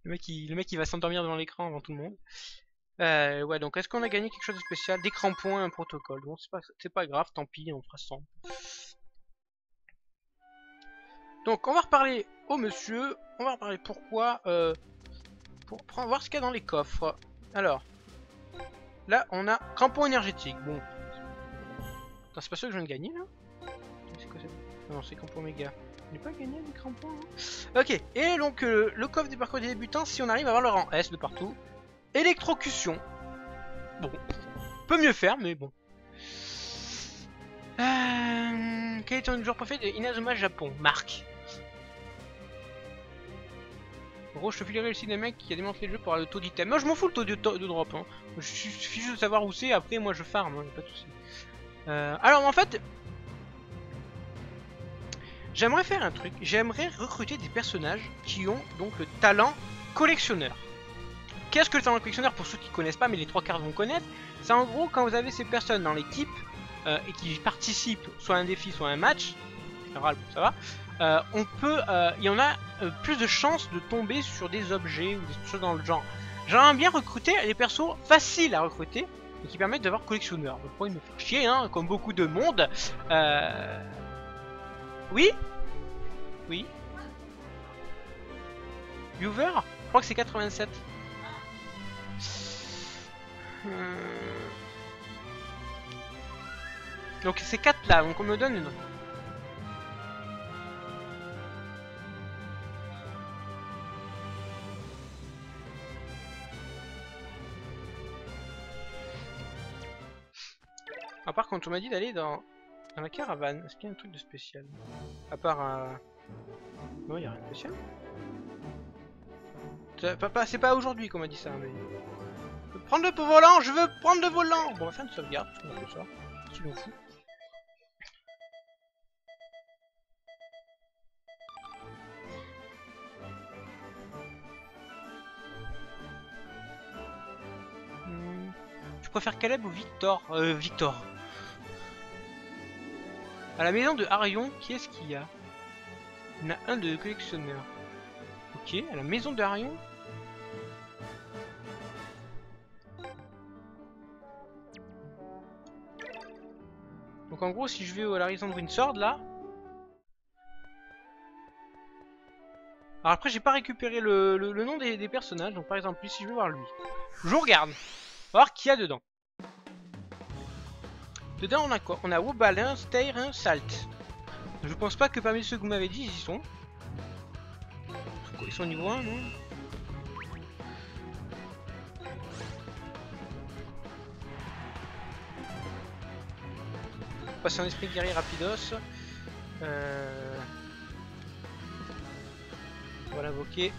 le mec il va s'endormir devant l'écran avant tout le monde. Ouais donc est-ce qu'on a gagné quelque chose de spécial? Des crampons, un protocole. Bon c'est pas grave, tant pis, on fera ça. Donc on va reparler au monsieur, on va reparler pourquoi... pour voir ce qu'il y a dans les coffres. Alors, Là, on a crampon énergétique. Bon. Attends, c'est pas sûr que je viens de gagner là? C'est quoi ça? Non, c'est crampon méga. On n'est pas gagné des crampons hein. Ok, et donc le coffre des parcours des débutants, si on arrive à avoir le rang S de partout. Électrocution. Bon. Peut mieux faire, mais bon. Quel est ton joueur préféré de Inazuma Japon? Marc. Gros, je te filerai le site d'un mec qui a démantelé le jeu pour avoir le taux d'item. Moi, je m'en fous le taux de drop. Hein. Il suffit juste de savoir où c'est. Après, moi, je farm. Hein, pas de soucis. Alors, en fait, j'aimerais faire un truc. J'aimerais recruter des personnages qui ont donc le talent collectionneur. Qu'est-ce que le talent collectionneur pour ceux qui connaissent pas, mais les trois quarts vont connaître? C'est en gros quand vous avez ces personnes dans l'équipe et qui participent soit à un défi, soit à un match. En général, ça va. On peut, il y en a plus de chances de tomber sur des objets ou des choses dans le genre. J'aimerais bien recruter des persos faciles à recruter et qui permettent d'avoir collectionneur. Donc pour me faire chier, hein, comme beaucoup de monde. Oui. Oui. Viewer, je crois que c'est 87. Donc c'est 4 là, donc on me donne une. À part quand on m'a dit d'aller dans la caravane, est-ce qu'il y a un truc de spécial? À part un... Non, il n'y a rien de spécial. C'est pas aujourd'hui qu'on m'a dit ça, mais... Prendre le volant, je veux prendre le volant. Bon, on va faire une sauvegarde, parce qu'on a fait ça. Tu nous fous. Tu préfères Caleb ou Victor? Victor. À la maison de Arion, qui est-ce qu'il y a? Il y en a un de collectionneur. Ok, à la maison de Arion. Donc en gros, si je vais à l'horizon de Windsword, là... Alors après, j'ai pas récupéré le nom des personnages. Donc par exemple, si je vais voir lui. Je regarde. On va voir qui y a dedans. Dedans, on a quoi? On a Wobalin, Styr, Salt. Je pense pas que parmi ceux que vous m'avez dit, ils y sont. Ils sont au niveau 1, non? Passer un esprit guerrier rapidos. On va l'invoquer.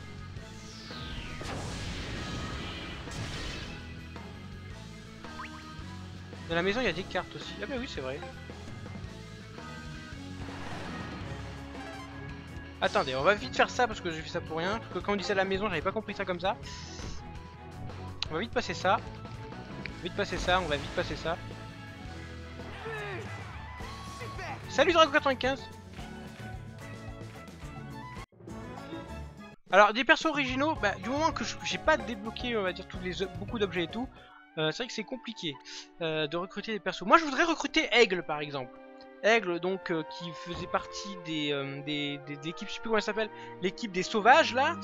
Dans la maison, il y a des cartes aussi. Ah bah oui, c'est vrai. Attendez, on va vite faire ça parce que j'ai fait ça pour rien. Parce que quand on dit ça à la maison, j'avais pas compris ça comme ça. On va vite passer ça. Vite passer ça, on va vite passer ça. Salut Drago 95. Alors des persos originaux, bah, du moment que j'ai pas débloqué, on va dire beaucoup d'objets et tout, c'est vrai que c'est compliqué de recruter des persos. Moi je voudrais recruter Aigle par exemple. Aigle donc qui faisait partie des équipes, je sais plus comment elle s'appelle, l'équipe des sauvages là.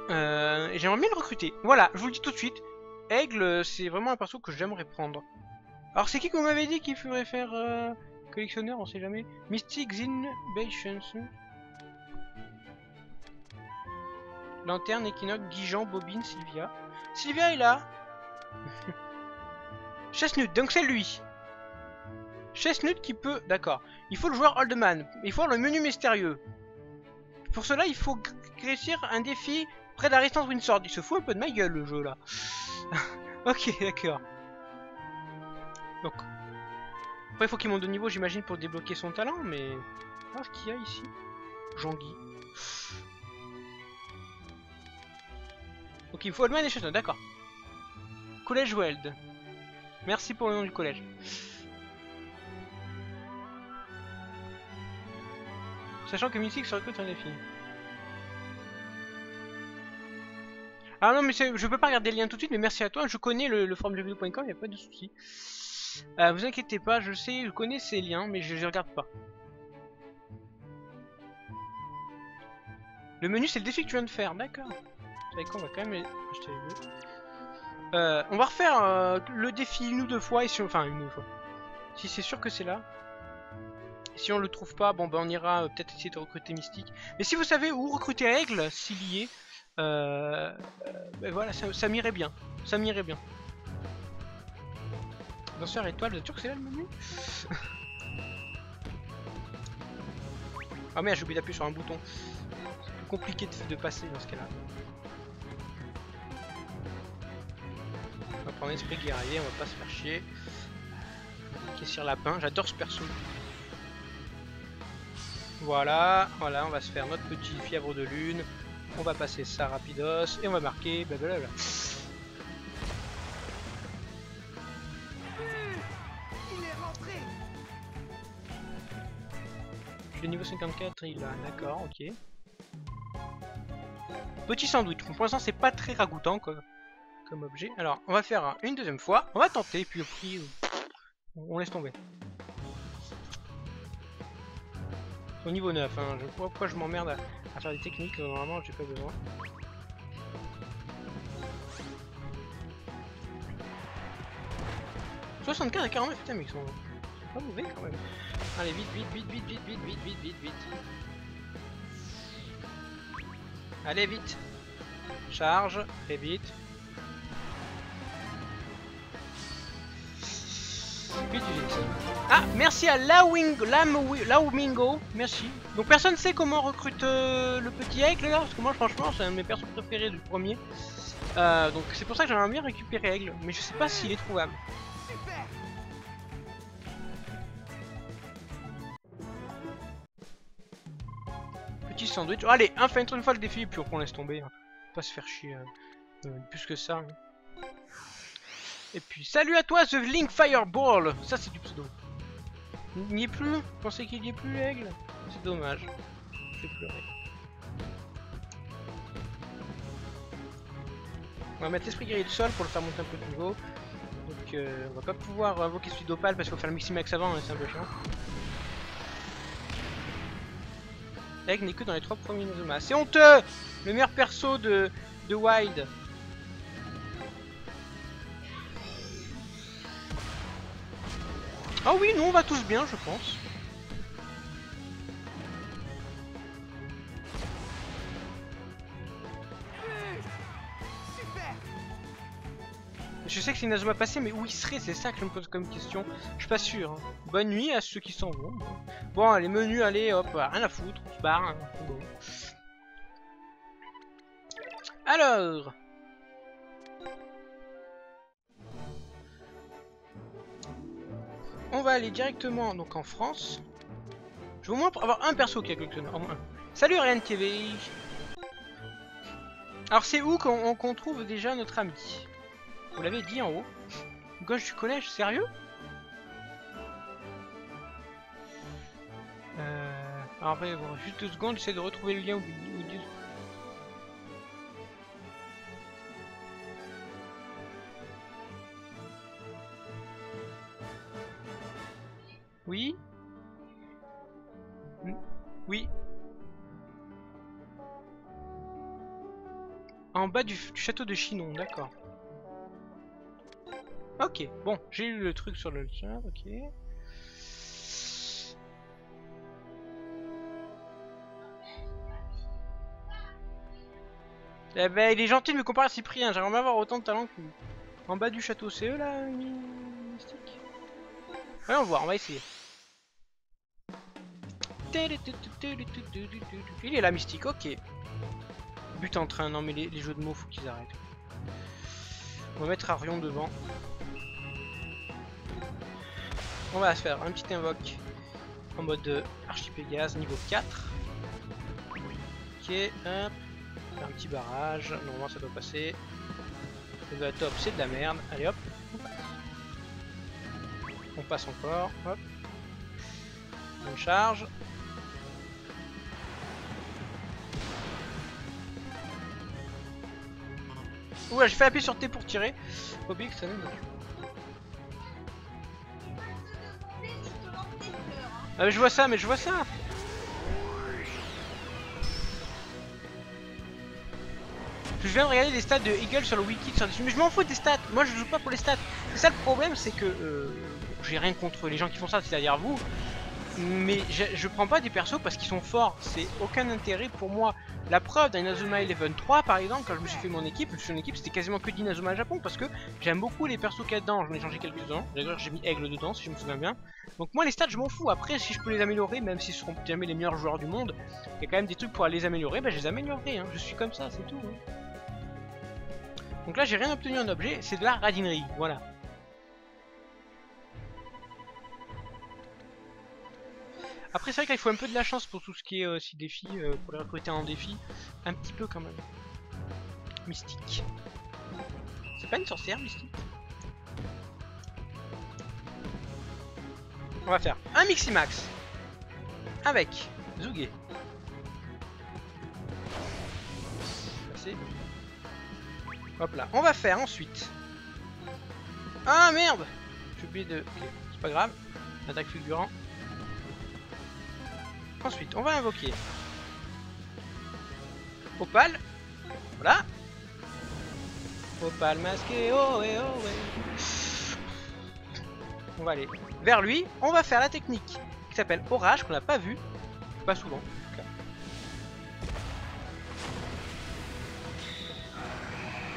Et j'aimerais bien le recruter. Voilà, je vous le dis tout de suite. Aigle c'est vraiment un perso que j'aimerais prendre. Alors c'est qui qu'on m'avait dit qu'il ferait faire collectionneur, on sait jamais. Mystic Innovations. Lanterne, Equinox, Guijan, Bobine, Sylvia. Sylvia est là. Chestnut, donc c'est lui. Chestnut qui peut... D'accord. Il faut le joueur Oldman. Il faut le menu mystérieux. Pour cela, il faut réussir un défi près de la résistance Windsword. Il se fout un peu de ma gueule le jeu là. Ok, d'accord. Donc... Après, il faut qu'il monte de niveau, j'imagine, pour débloquer son talent, mais... Ah, ce qu'il y a ici. Jean-Guy. Ok, il faut Oldman et Chestnut, d'accord. Collège Weld. Merci pour le nom du collège. Sachant que Mystique se recrute un défi. Ah non mais je peux pas regarder le lien tout de suite, mais merci à toi, je connais le forum jeuxvideo.com, y a pas de souci. Vous inquiétez pas, je sais, je connais ces liens, mais je regarde pas. Le menu c'est le défi que tu viens de faire, d'accord. Vous savez quoi, on va quand même acheter les deux. On va refaire le défi une ou deux fois, et si enfin une ou deux fois. Si c'est sûr que c'est là. Si on le trouve pas, bon ben on ira peut-être essayer de recruter Mystique. Mais si vous savez où recruter Aigle, s'il y est, ben voilà, ça m'irait bien. Ça m'irait bien. Danseur étoile, vous êtes sûr que c'est là le menu? Ah merde, j'ai oublié d'appuyer sur un bouton. C'est plus compliqué de passer dans ce cas-là. On va prendre esprit guerrier, on va pas se faire chier. Caissière lapin, j'adore ce perso. Voilà, voilà, on va se faire notre petit fièvre de lune. On va passer ça rapidos et on va marquer blablabla. Le niveau 54, il a, d'accord, ok. Petit sandwich, pour l'instant c'est pas très ragoûtant quoi, comme objet. Alors, on va faire une deuxième fois, on va tenter, puis au prix, on laisse tomber. Au niveau 9, hein, je vois pourquoi je m'emmerde à faire des techniques, normalement j'ai pas besoin. « 64 et 49, putain mais ils sont pas mauvais quand même. » Allez vite, vite, vite, vite, vite, vite, vite, vite, vite, vite. Allez vite. Charge, et vite. Vite, vite. Ah, merci à Laumingo, merci. Donc personne sait comment on recrute le petit Aigle là, parce que moi franchement c'est un de mes persos préférés du premier. Donc c'est pour ça que j'aimerais bien récupérer Aigle, mais je sais pas s'il est trouvable. Petit sandwich. Oh, allez, enfin une fois le défi, puis on laisse tomber. Hein. Pas se faire chier plus que ça. Hein. Et puis, salut à toi, The Link Fireball. Ça, c'est du pseudo. Il n'y est plus. Vous pensez qu'il n'y est plus, Aigle? C'est dommage. Je vais pleurer. On va mettre l'esprit guerrier de sol pour le faire monter un peu de niveau. Donc, on va pas pouvoir invoquer celui d'Opale parce qu'il faut faire le Miximax avant, hein, c'est un peu chiant. Aigle n'est que dans les 3 premiers Nozoma. C'est honteux! Le meilleur perso de Wild. Ah oui, nous on va tous bien, je pense. Je sais que c'est une Azuma passée, mais où il serait? C'est ça que je me pose comme question. Je suis pas sûr. Hein. Bonne nuit à ceux qui s'en vont. Bon, les menus, allez, hop, rien à foutre, on se barre. Hein. Bon. Alors. On va aller directement donc en France. Je veux au moins avoir un perso qui a collectionné. Au moins un. Salut Ryan TV. Alors c'est où qu'on trouve déjà notre ami? Vous l'avez dit en haut. Gauche du collège, sérieux? Alors bon, juste 2 secondes, j'essaie de retrouver le lien où... Oui? Oui. En bas du château de Chinon, d'accord. Ok, bon, j'ai eu le truc sur le chat, ok. Eh ben, il est gentil de me comparer à Cyprien, j'aimerais bien avoir autant de talent que lui. En bas du château, c'est eux là, mystique? Ouais, on va voir, on va essayer. Il est là, mystique, ok. But en train, non mais les jeux de mots, faut qu'ils arrêtent. On va mettre Arion devant. On va se faire un petit invoque en mode Archipégase niveau 4. Ok, hop. Un petit barrage, normalement ça doit passer. Le top c'est de la merde. Allez hop, on passe. On passe encore, hop. On charge. Ouh, j'ai fait appuyer sur T pour tirer. Faut oublier que ça nous... Ah mais je vois ça, mais je vois ça. Je viens de regarder les stats de Eagle sur le wiki sur dessus, mais je m'en fous des stats. Moi je joue pas pour les stats. C'est ça le problème, c'est que j'ai rien contre les gens qui font ça, c'est-à-dire vous. Mais je prends pas des persos parce qu'ils sont forts, c'est aucun intérêt pour moi. La preuve dans Inazuma Eleven 3 par exemple, quand je me suis fait mon équipe, c'était quasiment que d'Inazuma Japon parce que j'aime beaucoup les persos qu'il y a dedans, j'en ai changé quelques-uns. D'ailleurs j'ai mis Aigle dedans si je me souviens bien. Donc moi les stats je m'en fous, après si je peux les améliorer, même si ce seront jamais les meilleurs joueurs du monde, il y a quand même des trucs pour les améliorer, bah je les améliorerai, hein. Je suis comme ça, c'est tout. Hein. Donc là j'ai rien obtenu en objet, c'est de la radinerie, voilà. Après c'est vrai qu'il faut un peu de la chance pour tout ce qui est aussi défi, pour les recruter en défi, un petit peu quand même. Mystique. C'est pas une sorcière Mystique? On va faire un Miximax avec Zuge. Passé. Hop là, on va faire ensuite. Ah merde! J'ai oublié de... Ok, c'est pas grave. Attaque fulgurant. Ensuite, on va invoquer Opal. Voilà. Opal masqué, oh ouais, oh ouais. On va aller vers lui. On va faire la technique qui s'appelle Orage, qu'on n'a pas vu. Pas souvent.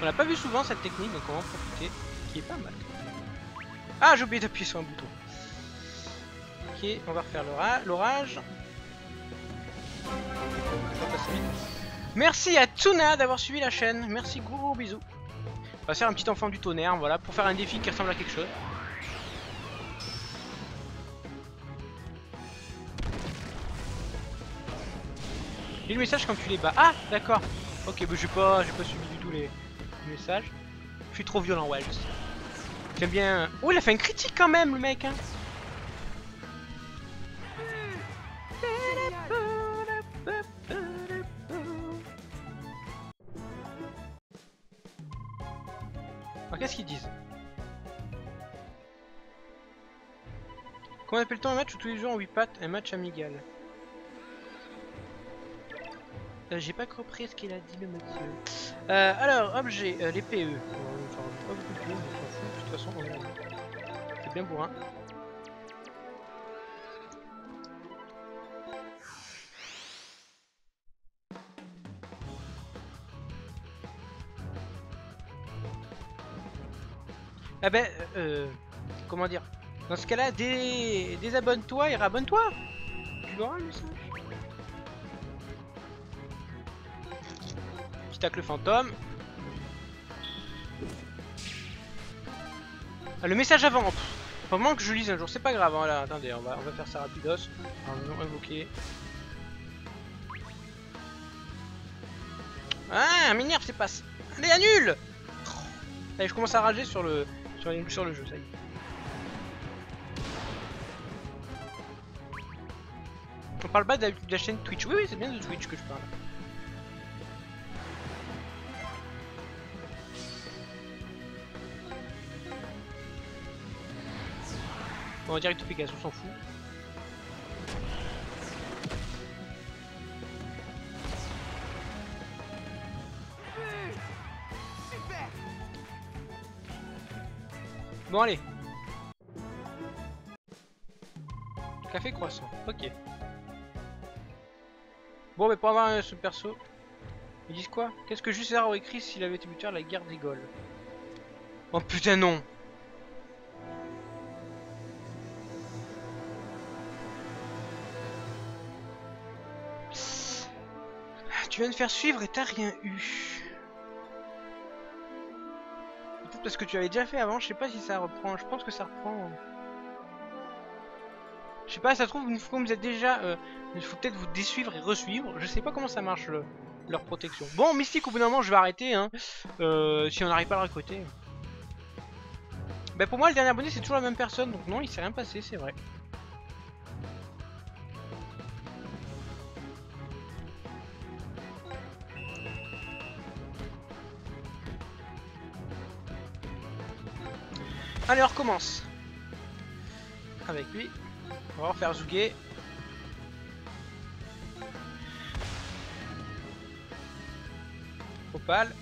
On n'a pas vu souvent cette technique, donc on va en profiter. Qui est pas mal. Ah, j'ai oublié d'appuyer sur un bouton. Ok, on va refaire l'orage. Merci à Tsuna d'avoir suivi la chaîne. Merci, gros bisous. On va faire un petit enfant du tonnerre, voilà, pour faire un défi qui ressemble à quelque chose. Lis le message quand tu les bats. Ah, d'accord. Ok, bah j'ai pas suivi du tout les messages. Je suis trop violent, ouais, je sais. J'aime bien... Oh, il a fait un critique quand même, le mec, hein. Alors qu'est-ce qu'ils disent? Comment appelle-t-on un match où tous les joueurs ont 8 pattes? Un match amical. J'ai pas compris ce qu'il a dit le monsieur. Alors, objet, les PE. Pas beaucoup de PE, mais on s'en fout. De toute façon, c'est bien bourrin. Ah ben, comment dire? Dans ce cas-là, désabonne-toi et rabonne-toi. Tu l'auras le message. Petit tacle fantôme. Ah, le message avant. Faut vraiment que je lise un jour, c'est pas grave. Voilà, attendez, on va faire ça rapidos. Alors, invoquer. Ah, m'énerve, c'est pas. Allez, annule. Allez, je commence à rager sur le jeu, ça y est. On parle pas de la chaîne Twitch. Oui, oui, c'est bien de Twitch que je parle. Bon, en direct Pegasus, on s'en fout. Bon, allez. Café croissant, ok. Bon, mais pour avoir ce perso, ils disent quoi? Qu'est-ce que Jusser aurait écrit s'il avait été buteur à la guerre des Gaules? Oh putain, non! Tu viens de faire suivre et t'as rien eu. Peut-être parce que tu avais déjà fait avant, je sais pas si ça reprend. Je pense que ça reprend. Je sais pas, ça se trouve, une fois que vous êtes déjà... il faut peut-être vous désuivre et resuivre. Je sais pas comment ça marche leur protection. Bon, Mystique, au bout d'un moment, je vais arrêter. Hein, si on n'arrive pas à le recruter. Ben pour moi, le dernier abonné, c'est toujours la même personne. Donc non, il s'est rien passé, c'est vrai. Allez, on recommence. Avec lui. On va refaire Zuge. Opal.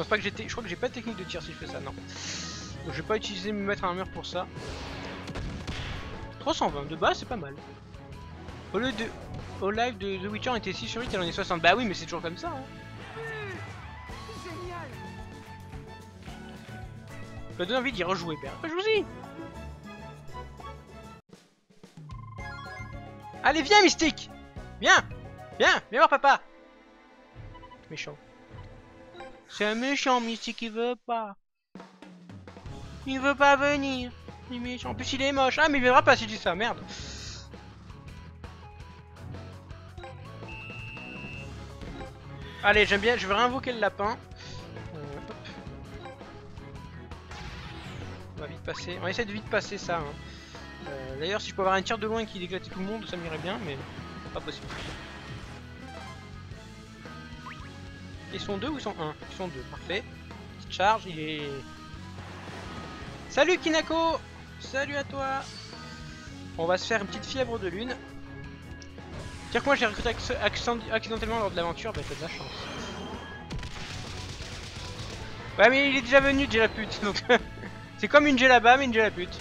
pense pas que j'étais. Je crois que j'ai pas de technique de tir si je fais ça, non. Donc je vais pas utiliser me mettre un mur pour ça. 320 de base, c'est pas mal. Au lieu de. Au live de The Witcher on était 6 sur 8, elle en est 60. Bah oui, mais c'est toujours comme ça. Hein. Ça donne envie d'y rejouer, père. Jouez-y. Allez, viens, Mystique. Viens. Viens voir papa. Méchant. C'est un méchant, Mystique, il veut pas. Il veut pas venir. Il est méchant. En plus, il est moche. Ah, mais il viendra pas si je dis ça, merde. Allez, j'aime bien, je vais réinvoquer le lapin. Hop. On va vite passer. On va essayer de vite passer ça. Hein. D'ailleurs, si je peux avoir un tir de loin qui déclate tout le monde, ça m'irait bien, mais pas possible. Ils sont 2 ou ils sont 1? Ils sont 2, parfait. Petite charge, il est... Salut Kinako! Salut à toi! On va se faire une petite fièvre de lune. Dire que moi j'ai recruté accidentellement lors de l'aventure, bah t'as de la chance. Ouais mais il est déjà venu déjà la pute, donc c'est comme une Djellaba mais une Djellapute.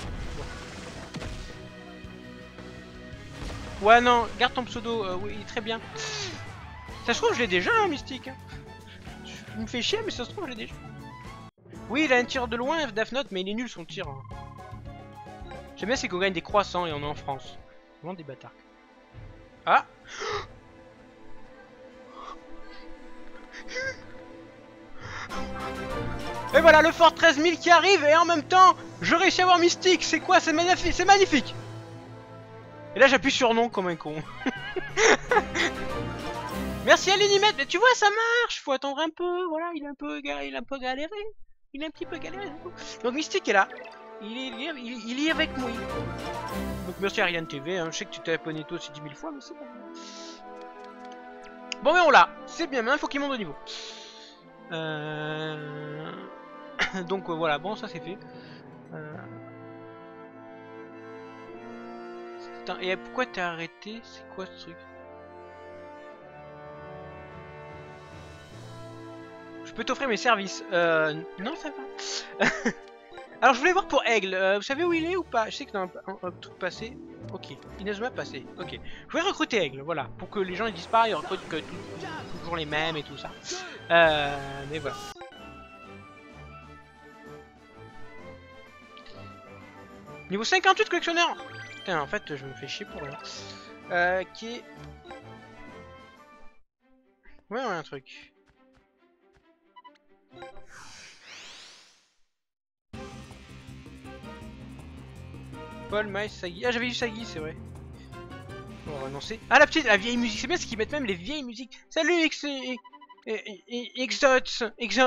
Bon. Ouais non, garde ton pseudo, oui très bien. Ça se trouve je l'ai déjà hein, Mystique. Il me fait chier mais ça se trouve je l'ai déjà. Oui il a un tir de loin Death Note mais il est nul son tir. Hein. J'aime bien c'est qu'on gagne des croissants et on est en France. Vraiment des bâtards. Ah! Et voilà le Fort 13000 qui arrive et en même temps je réussis à avoir Mystique. C'est quoi? C'est magnifique, c'est magnifique. Et là j'appuie sur non comme un con. Merci à l'Unimètre. Mais tu vois ça marche. Faut attendre un peu. Voilà il a un peu galéré. Il a un petit peu galéré. Donc Mystique est là. Il est avec moi. Donc merci Ariane TV, hein. Je sais que tu t'es abonné toi aussi 10 000 fois, mais c'est pas grave. Bon mais on l'a, c'est bien, maintenant il faut qu'il monte de niveau. Donc voilà, bon ça c'est fait. Et pourquoi t'es arrêté? C'est quoi ce truc? Je peux t'offrir mes services. Non ça va. Alors je voulais voir pour Aigle, vous savez où il est ou pas? Je sais que dans un truc passé, ok, Inazuma passé, ok. Je voulais recruter Aigle, voilà, pour que les gens ils disent pas, ils recrutent que toujours les mêmes et tout ça. Mais voilà. Niveau 58 collectionneur. Putain en fait je me fais chier pour rien. Qui est... Ouais un truc. Paul, Miles, Sagi. Ah, j'avais eu Sagi, c'est vrai. On va renoncer. Ah, la vieille musique. C'est bien ce qu'ils mettent même les vieilles musiques. Salut, Exo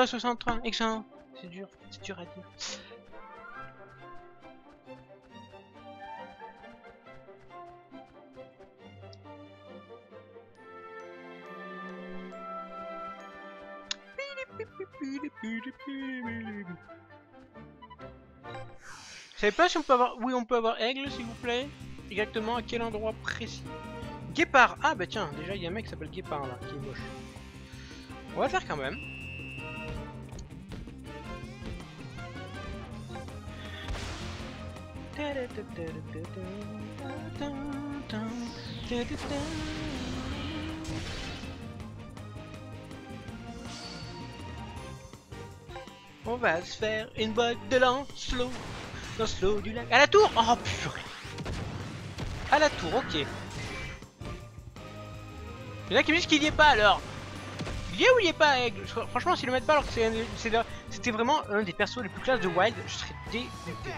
63. Exo. C'est dur à dire. Je savais pas si on peut avoir... Oui, on peut avoir Aigle, s'il vous plaît. Exactement, à quel endroit précis? Guépard. Ah bah tiens, déjà il y a un mec qui s'appelle Guépard là, qui est moche. On va le faire quand même. On va se faire une boîte de Lancelot. Lancelot du lac. À la tour. Oh purée. À la tour, ok. Il y en a qui me disent qu'il y est pas alors. Il y est ou il y est pas Aigle? Franchement s'ils le mettent pas alors que c'était vraiment un des persos les plus classes de Wild, je serais dégoûté.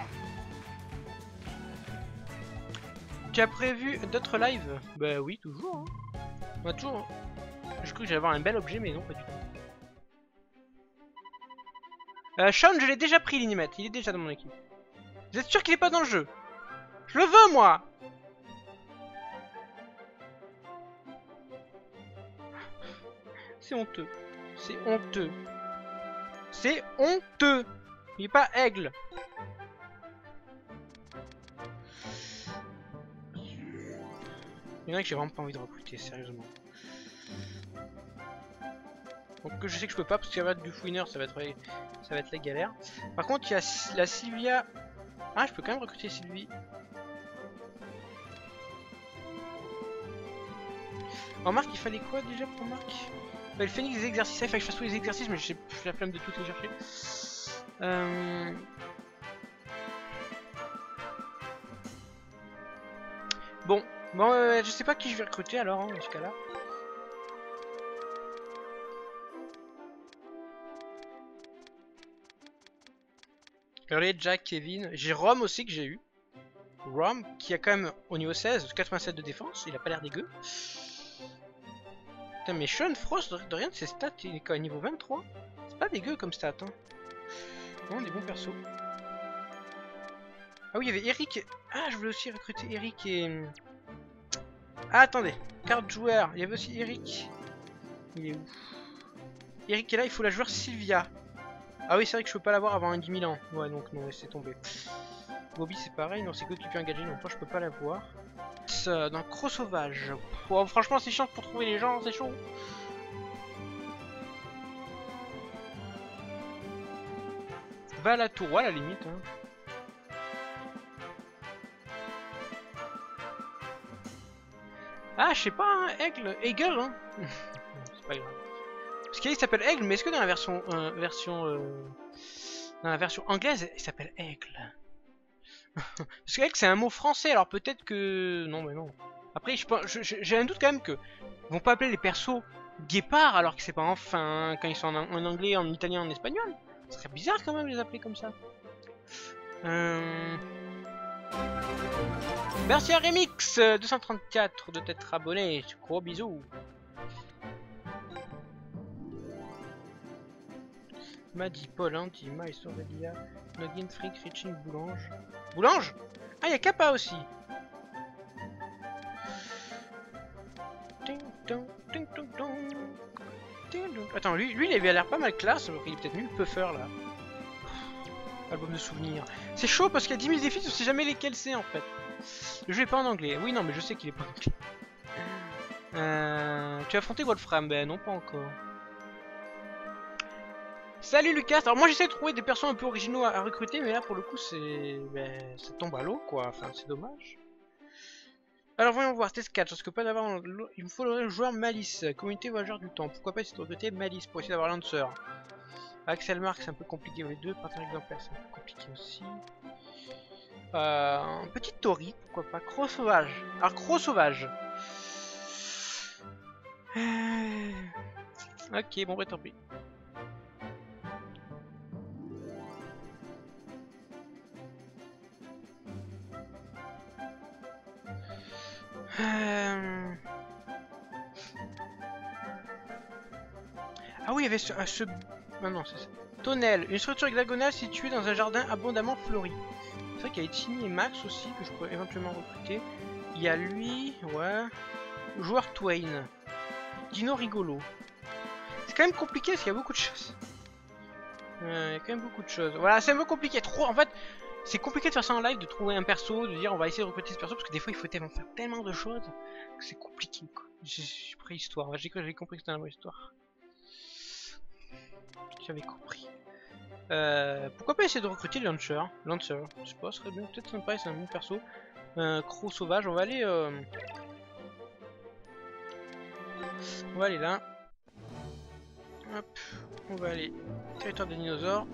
Tu as prévu d'autres lives? Bah oui, toujours. Hein. Bah, toujours. Hein. Je crois que j'allais avoir un bel objet mais non pas du tout. Sean, je l'ai déjà pris l'Inimètre, il est déjà dans mon équipe. Vous êtes sûr qu'il est pas dans le jeu? Je le veux moi. C'est honteux. C'est honteux. C'est honteux. Il est pas Aigle. Il y en a que j'ai vraiment pas envie de recruter, sérieusement. Donc je sais que je peux pas parce qu'il va être du fouineur, ça va être la galère. Par contre, il y a la Sylvia. Ah, je peux quand même recruter Sylvie. Remarque, il fallait quoi déjà pour Marc? Le phénix des exercices, il fallait que je fasse tous les exercices, mais j'ai la flemme de tout les chercher. Bon, je sais pas qui je vais recruter alors, hein, dans ce cas-là. Regardez, Jack, Kevin. J'ai Rome aussi que j'ai eu. Rome, qui a quand même au niveau 16, 87 de défense, il a pas l'air dégueu. Putain, mais Sean Frost, de rien de ses stats, il est quand même niveau 23. C'est pas dégueu comme stat, hein. Non, des bons persos. Ah oui, il y avait Eric. Ah, je voulais aussi recruter Eric et... Ah, attendez. Carte joueur. Il y avait aussi Eric. Il est où? Eric est là, il faut la joueur Sylvia. Ah oui, c'est vrai que je peux pas l'avoir avant un 10 000 ans. Ouais, donc non, laissez tomber. Bobby, c'est pareil. Non, c'est que tu peux engager. Non, toi, je peux pas l'avoir. Dans Croc Sauvage. Oh, franchement, c'est chiant pour trouver les gens, c'est chaud. Va à la tour, à la limite. Hein. Ah, je sais pas, hein, Aigle, hein. C'est pas grave. Parce qu'il s'appelle Aigle, mais est-ce que dans la version, dans la version anglaise, il s'appelle Aigle? Parce que Aigle, c'est un mot français, alors peut-être que... Non, mais non. Après, j'ai un doute quand même que... Ils vont pas appeler les persos guépards, alors que c'est pas enfin quand ils sont en anglais, en italien, en espagnol. Ce serait bizarre quand même de les appeler comme ça. Merci à Remix 234 de t'être abonné. Gros bisous. Maddy, Paul, Andy, Miles, Aurelia, Login, Freak, Reaching, Boulange. Boulange? Ah, il y a Kappa aussi. Attends, lui il avait l'air pas mal classe, alors qu'il est peut-être nul puffer là. Album de souvenirs. C'est chaud parce qu'il y a 10 000 défis, je sais jamais lesquels c'est en fait. Le jeu est pas en anglais. Oui, non, mais je sais qu'il est pas en anglais. Tu as affronté Wolfram? Ben non, pas encore. Salut Lucas. Alors moi j'essaie de trouver des persos un peu originaux à recruter, mais là pour le coup c'est... Ben, ça tombe à l'eau quoi, enfin c'est dommage. Alors voyons voir, test 4, parce que pas d'avoir... Il me faut le joueur Malice, communauté voyageur du temps. Pourquoi pas essayer de recruter Malice pour essayer d'avoir Lancer. Axel Mark c'est un peu compliqué les deux, partenaire exemplaire c'est un peu compliqué aussi. Petite Tori, pourquoi pas. Croc Sauvage. Alors Croc Sauvage. Ok, bon bah tant pis. Ah oui, il y avait ce... Ah non, c'est ça. Tonnelle, une structure hexagonale située dans un jardin abondamment fleuri. C'est vrai qu'il y a Tini et Max aussi que je pourrais éventuellement recruter. Il y a lui, ouais. Joueur Twain. Dino rigolo. C'est quand même compliqué parce qu'il y a beaucoup de choses. Il y a quand même beaucoup de choses. Voilà, c'est un peu compliqué. Trop, en fait, c'est compliqué de faire ça en live, de trouver un perso, de dire on va essayer de recruter ce perso parce que des fois il faut tellement faire tellement de choses que c'est compliqué quoi. J'ai pris histoire, j'ai compris que c'était une vraie histoire. J'avais compris. Pourquoi pas essayer de recruter Lancer? Lancer, je sais pas, ce serait bien, peut-être sympa, c'est un bon perso. Croc Sauvage, on va aller là. Hop, on va aller territoire des dinosaures.